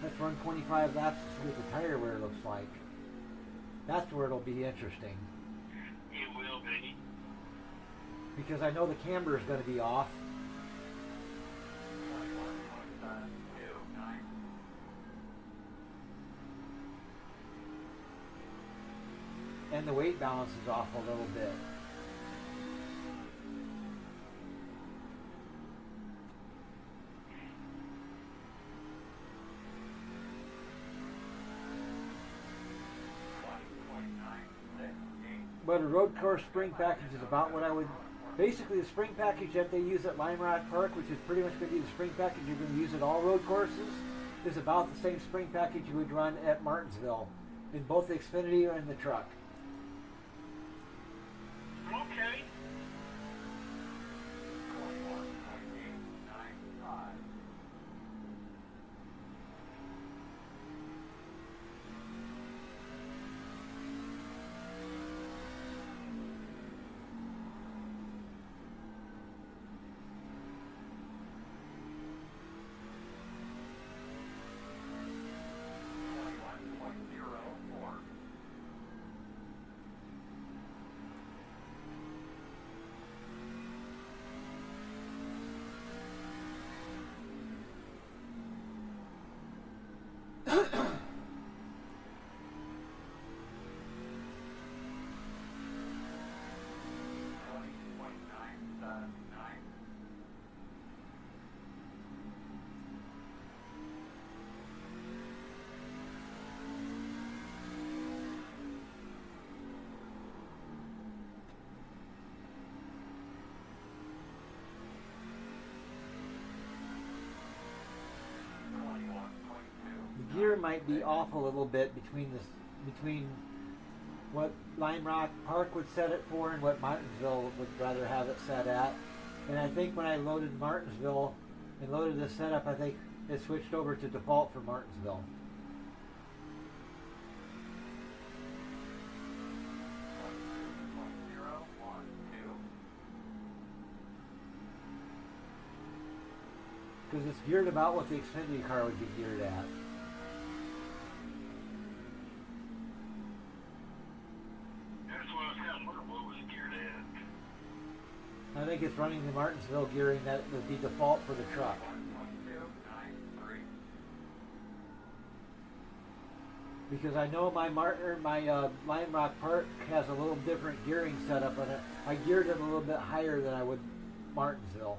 Let's run 25 laps to see what the tire wear looks like. That's where it'll be interesting. It will be. Because I know the camber is going to be off. and the weight balance is off a little bit. But a road course spring package is about what I would, basically the spring package that they use at Lime Rock Park, which is pretty much going to be the spring package you're going to use at all road courses, is about the same spring package you would run at Martinsville in both the Xfinity and the truck. Okay. The gear might be off a little bit between what Lime Rock Park would set it for and what Martinsville would rather have it set at. And I think when I loaded Martinsville and loaded this setup, I think it switched over to default for Martinsville. Because it's geared about what the Xfinity car would be geared at. That's what I was kind of wondering what was geared at. I think it's running the Martinsville gearing that would be default for the truck. Because I know my Lime Rock Park has a little different gearing setup on it. I geared it a little bit higher than I would Martinsville.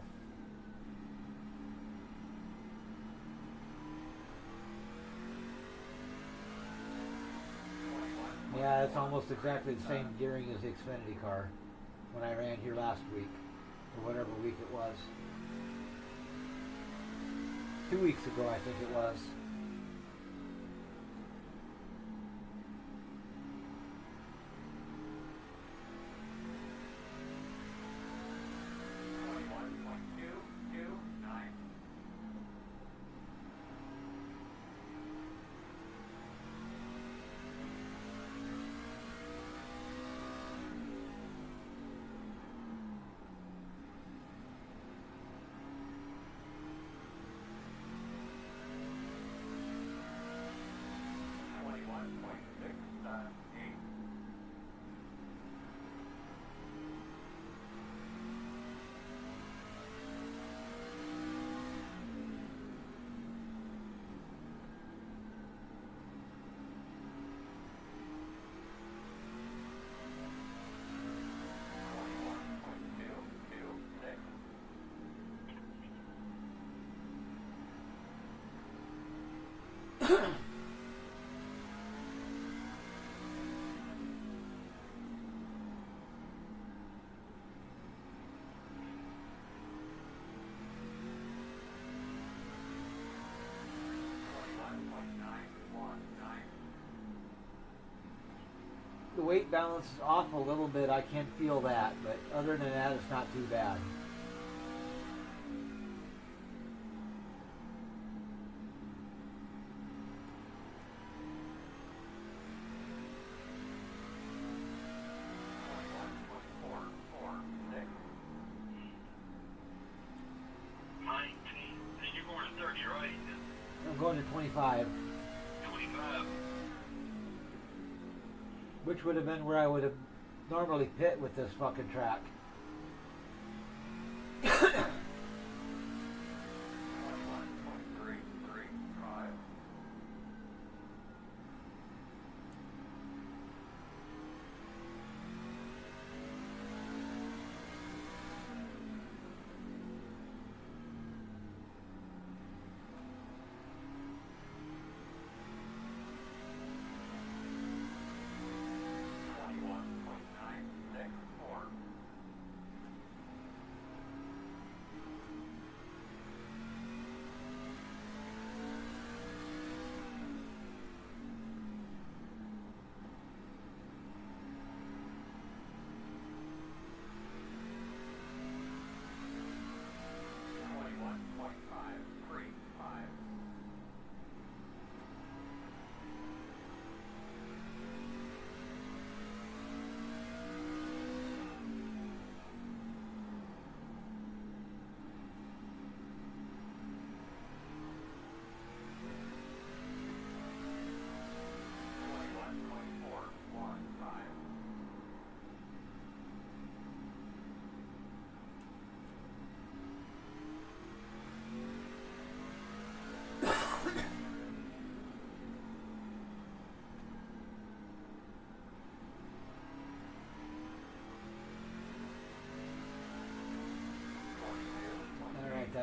Yeah, it's almost exactly the same gearing as the Xfinity car when I ran here last week, or whatever week it was. 2 weeks ago, I think it was. The weight balance is off a little bit. I can feel that, but other than that, it's not too bad. And you're going to 30, right? I'm going to 25. 25. Which would have been where I would have normally pit with this fucking track.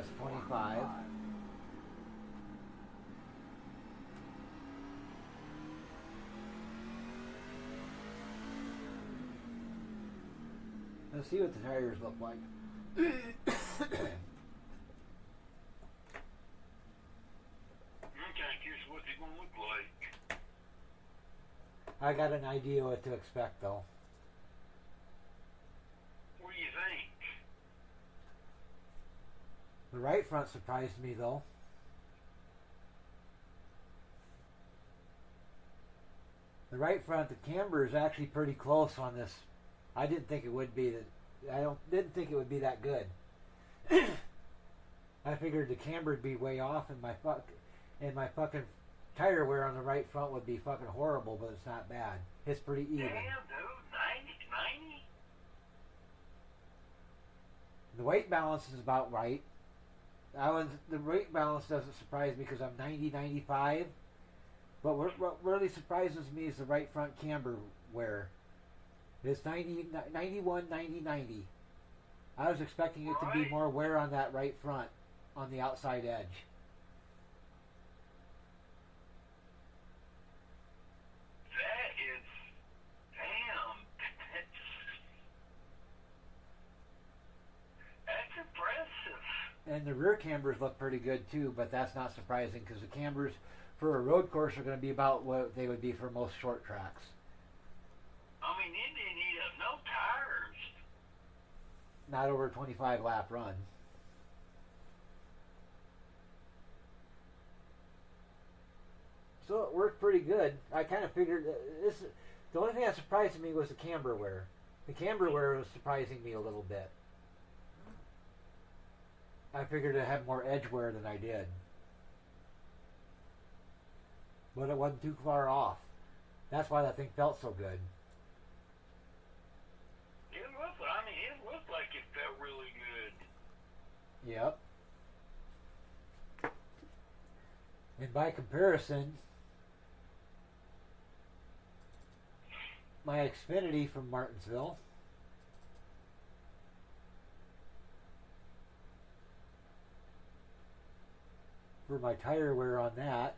that's 25. Let's see what the tires look like. Okay, here's what they're gonna look like. I got an idea what to expect though. What do you think? The right front surprised me though. The right front, the camber is actually pretty close on this. I didn't think it would be that. Didn't think it would be that good. I figured the camber would be way off, and my fucking tire wear on the right front would be fucking horrible. But it's not bad. It's pretty even. Damn, dude, 90? The weight balance is about right. The weight balance doesn't surprise me because I'm 90, 95. But what really surprises me is the right front camber wear. It's 90, 91, 90, 90. I was expecting it to be more wear on that right front, on the outside edge. That is, damn, that's impressive. And the rear cambers look pretty good too, but that's not surprising because the cambers for a road course are going to be about what they would be for most short tracks. I mean, they didn't eat up no tires. Not over a 25 lap run. So it worked pretty good. I kind of figured the only thing that surprised me was the camber wear. The camber wear was surprising me a little bit. I figured it had more edge wear than I did. But it wasn't too far off. That's why that thing felt so good. It looked like it felt really good. Yep. And by comparison, my Xfinity from Martinsville for my tire wear on that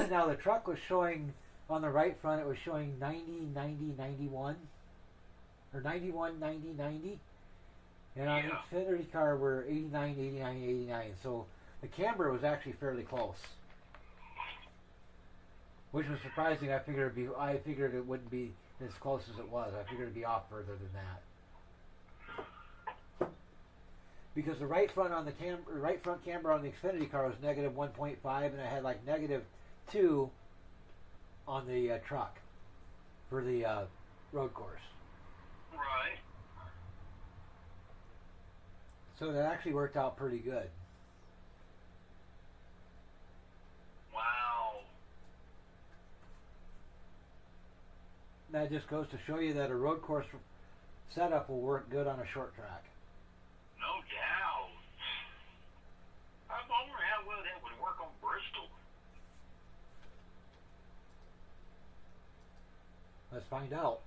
now the truck was showing on the right front, it was showing 90, 90, 91 or 91, 90, 90, and on the Xfinity car we're 89, 89, 89, so the camber was actually fairly close, which was surprising. I figured it wouldn't be as close as it was. I figured it'd be off further than that. Because the right front camber on the Xfinity car was negative 1.5, and I had like negative 2 on the truck for the road course. Right. So that actually worked out pretty good. Wow. That just goes to show you that a road course setup will work good on a short track. No doubt. I wonder how well that would work on Bristol. Let's find out.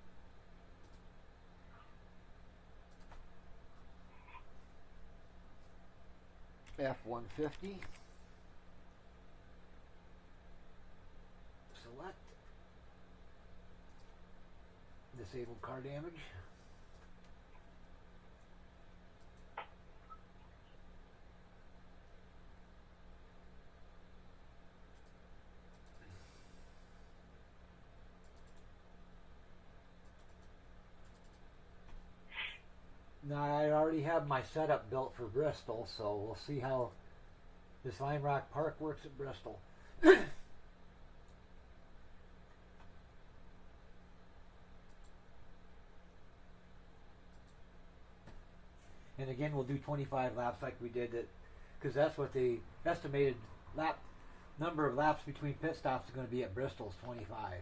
F-150. Select. Disabled car damage. Now I already have my setup built for Bristol, so we'll see how this Lime Rock Park works at Bristol. And again, we'll do 25 laps like we did it, because that's what the estimated number of laps between pit stops is going to be at Bristol is 25.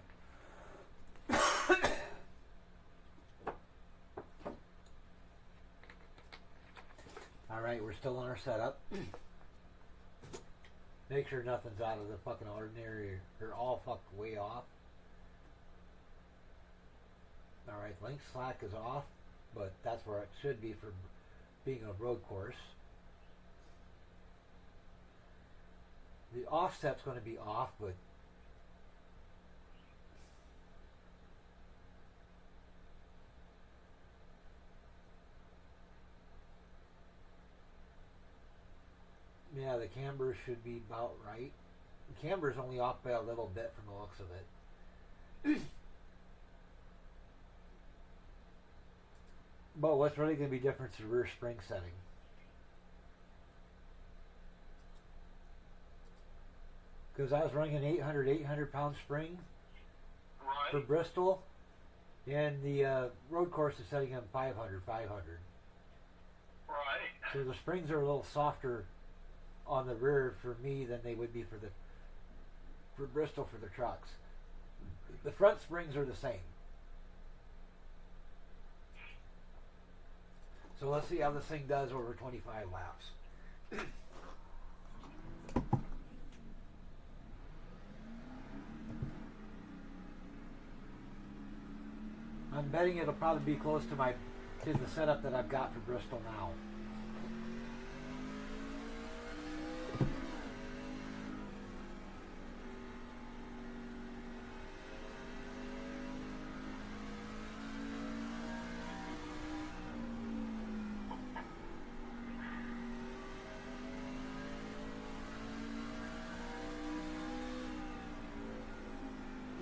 Alright, we're still on our setup. Make sure nothing's out of the fucking ordinary or all fucked way off. Alright, link slack is off, but that's where it should be for being a road course. The offset's going to be off, but yeah, the camber should be about right. The camber's only off by a little bit from the looks of it. But what's really going to be different is the rear spring setting. Because I was running an 800 pound spring for Bristol, and the road course is setting on 500. Right. So the springs are a little softer on the rear for me than they would be for Bristol for the trucks. The front springs are the same. So let's see how this thing does over 25 laps. I'm betting it'll probably be close to the setup that I've got for Bristol now.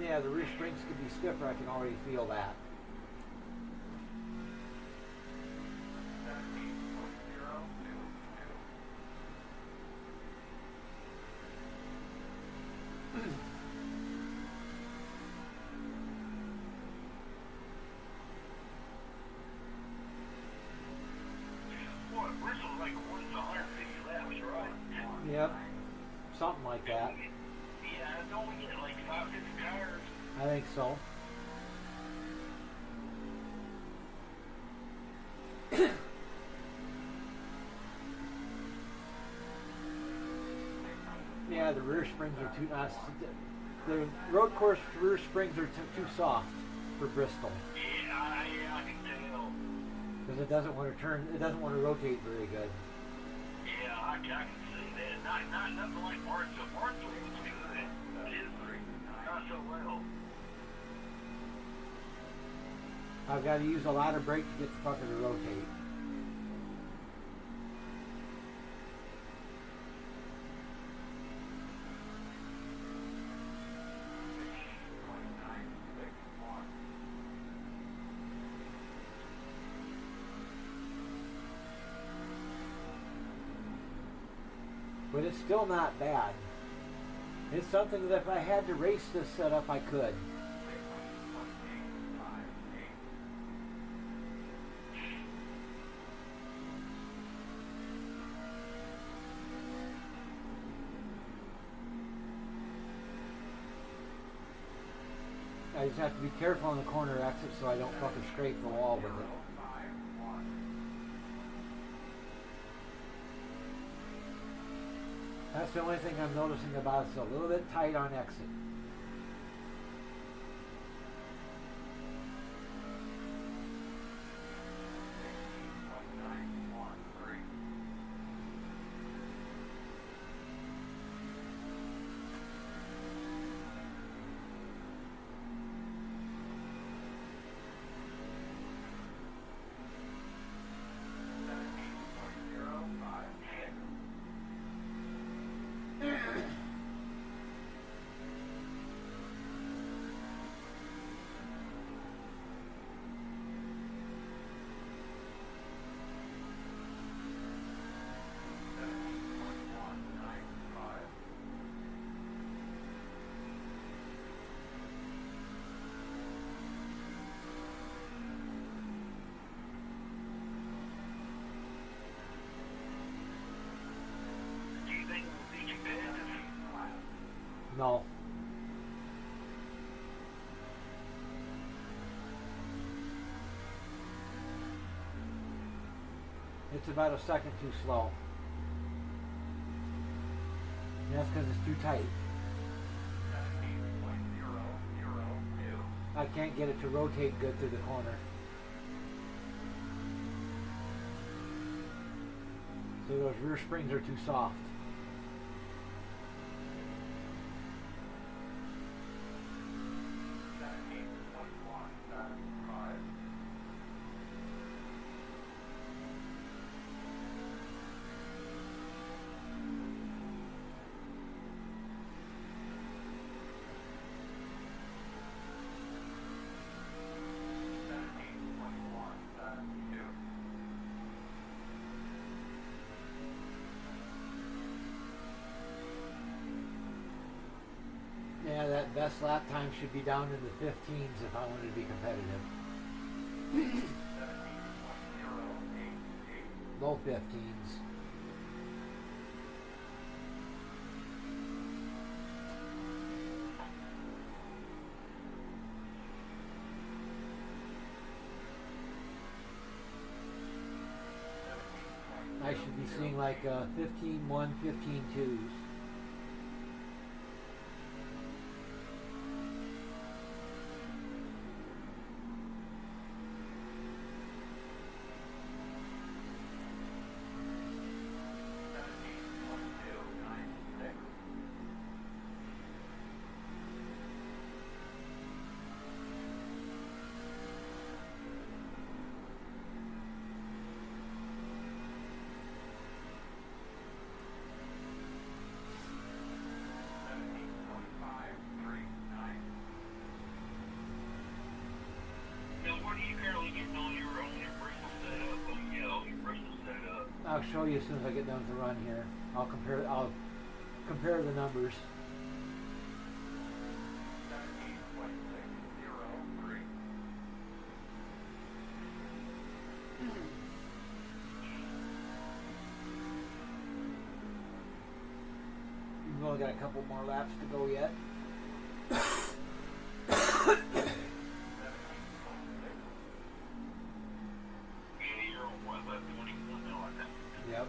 Yeah, the rear springs could be stiffer. I can already feel that. Boy, Bristol's like 150 laps, right? Yep, something like that. Yeah, don't we get like 5 different tires? I think so. Yeah, the rear springs are too. The road course rear springs are too soft for Bristol. Yeah, I can tell. Because it doesn't want to turn. It doesn't want to rotate very good. Yeah, I can see that. Not nothing like Martinsville. Martinsville was good. It is not so well. I've got to use a lot of brake to get the fucker to rotate. But it's still not bad. It's something that if I had to race this setup, I could. I just have to be careful on the corner exit so I don't fucking scrape the wall with it. That's the only thing I'm noticing about it. It's a little bit tight on exit. No. It's about a second too slow. And that's because it's too tight. 17.002. I can't get it to rotate good through the corner. So those rear springs are too soft. 17.175. Yeah, that best lap time should be down in the 15s if I wanted to be competitive. 17.088. Low 15s. I should be seeing like 15-1, 15-2s. I'll show you as soon as I get done with the run here. I'll compare the numbers. 17.603. We've only got a couple more laps to go yet. Yep.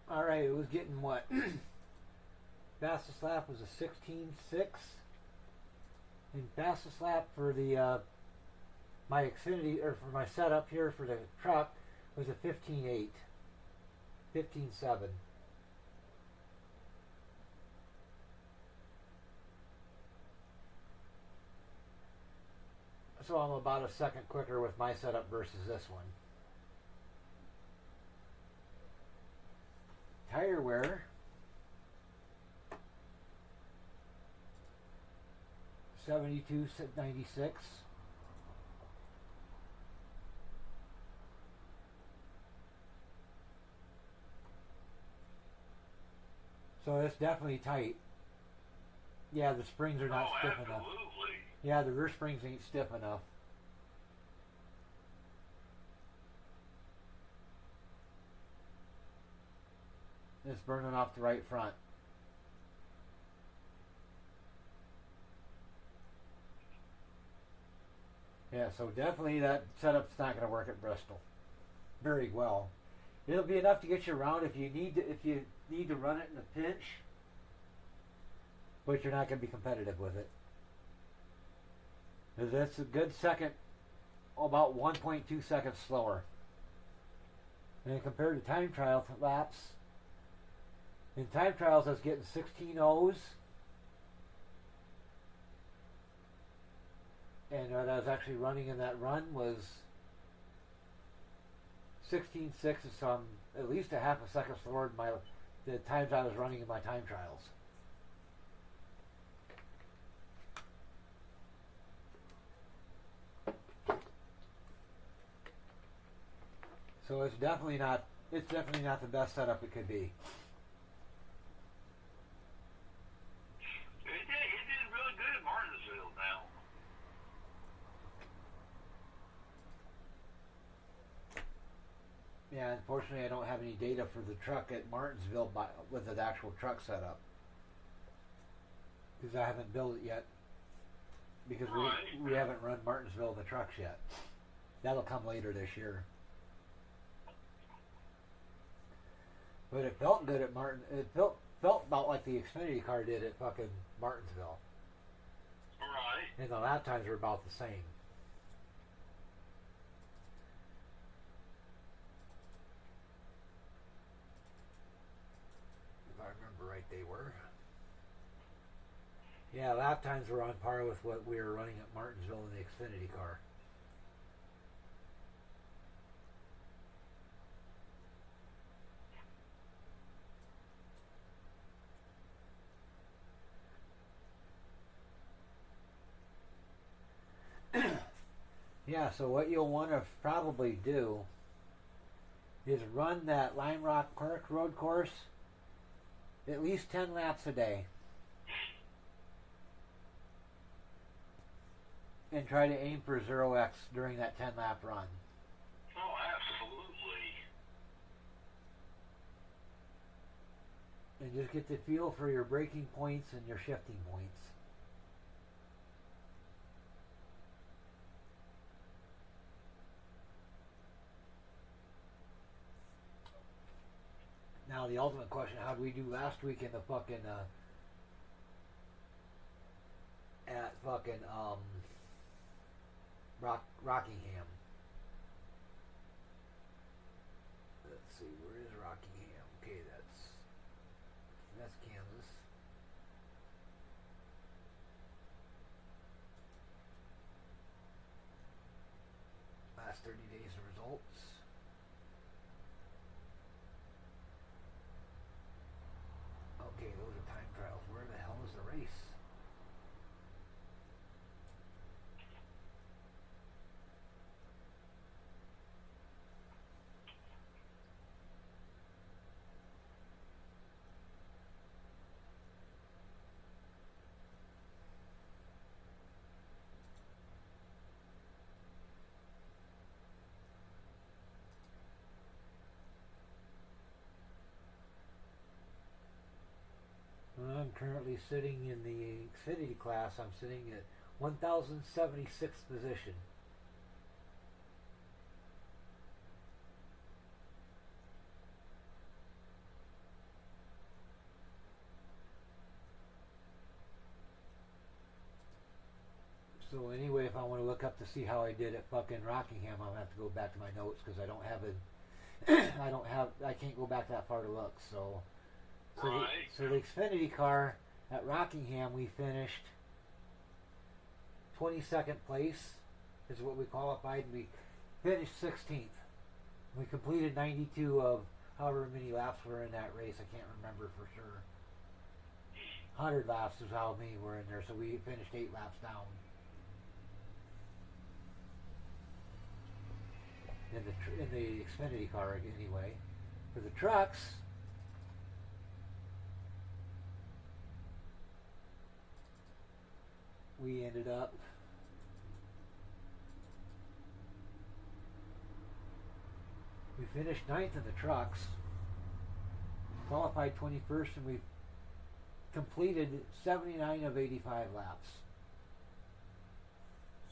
Alright, it was getting what? Fastest lap was a 16.6. And fastest lap for the my Xfinity, or for my setup here for the truck, was a 15.8. 15.7. So I'm about a second quicker with my setup versus this one. Tire wear 72.96. So it's definitely tight. Yeah, the springs are not stiff enough. Absolutely. Yeah, the rear springs ain't stiff enough. It's burning off the right front. Yeah, so definitely that setup's not going to work at Bristol very well. It'll be enough to get you around if you need to run it in a pinch, but you're not going to be competitive with it. Because that's a good second, about 1.2 seconds slower. And compared to time trial laps, in time trials I was getting 16 O's. And what I was actually running in that run was 16.6, so I'm at least a half a second slower than the times I was running in my time trials. So it's definitely not the best setup it could be. It did really good at Martinsville now. Yeah, unfortunately I don't have any data for the truck at Martinsville with the actual truck setup. Because I haven't built it yet. Because we haven't run Martinsville in the trucks yet. That'll come later this year. But it felt good at Martin. It felt about like the Xfinity car did at fucking Martinsville. Right. And the lap times were about the same. If I remember right, they were. Yeah, lap times were on par with what we were running at Martinsville in the Xfinity car. Yeah, so what you'll want to probably do is run that Lime Rock Park road course at least 10 laps a day. And try to aim for 0x during that 10 lap run. Oh, absolutely. And just get the feel for your braking points and your shifting points. Now the ultimate question, how did we do last week in the fucking at fucking Rockingham? Let's see, where is Rockingham? Okay, that's Kansas. Last 30 days of results. Okay, those are time trials. Where the hell is the race? I'm currently sitting in the Xfinity class. I'm sitting at 1076th position. So anyway, if I want to look up to see how I did at fucking Rockingham, I'm gonna have to go back to my notes because I don't have it. I can't go back that far to look. So the Xfinity car at Rockingham, we finished 22nd place is what we qualified, and we finished 16th. We completed 92 of however many laps were in that race. I can't remember for sure. 100 laps is how many were in there, so we finished 8 laps down. In the Xfinity car anyway. For the trucks, we ended up finished 9th in the trucks, qualified 21st, and we completed 79 of 85 laps.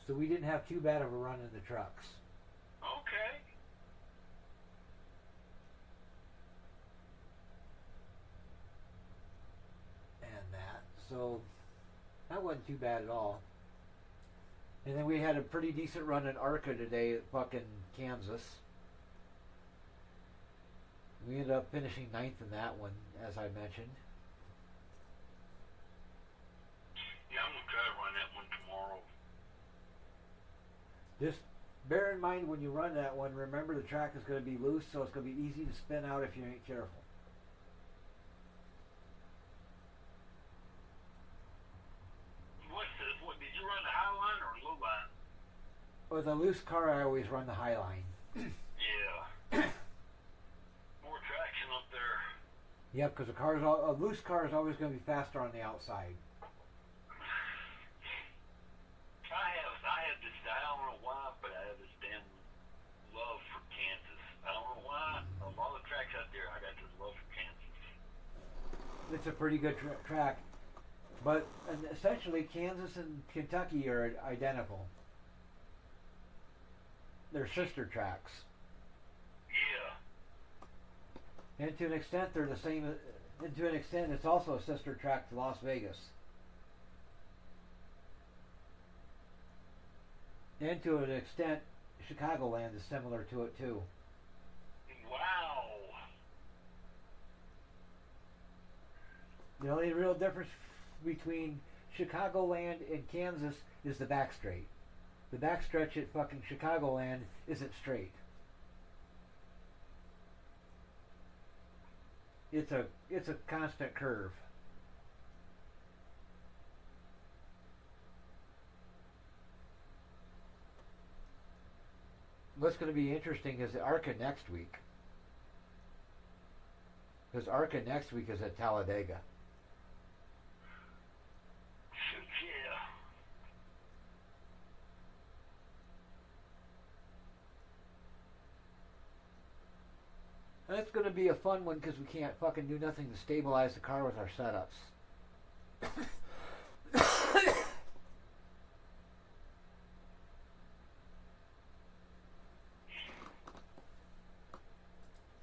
So we didn't have too bad of a run in the trucks. Okay. And that. So that wasn't too bad at all. And then we had a pretty decent run in ARCA today at fucking Kansas. We ended up finishing 9th in that one, as I mentioned. Yeah, I'm going to try to run that one tomorrow. Just bear in mind when you run that one, remember the track is going to be loose, so it's going to be easy to spin out if you ain't careful. What did you run the high line or low line? With a loose car, I always run the high line. Yeah. More traction up there. Yep, because a loose car is always going to be faster on the outside. I have this, I don't know why, but I have this damn love for Kansas. I don't know why. Of all the tracks out there, I got this love for Kansas. It's a pretty good track. But essentially, Kansas and Kentucky are identical. They're sister tracks. Yeah. And to an extent, they're the same. And to an extent, it's also a sister track to Las Vegas. And to an extent, Chicagoland is similar to it too. Wow. The only real difference between Chicagoland and Kansas is the backstraight. The backstretch at fucking Chicagoland isn't straight. It's a constant curve. What's going to be interesting is the ARCA next week. Because ARCA next week is at Talladega. Yeah. And it's going to be a fun one because we can't fucking do nothing to stabilize the car with our setups.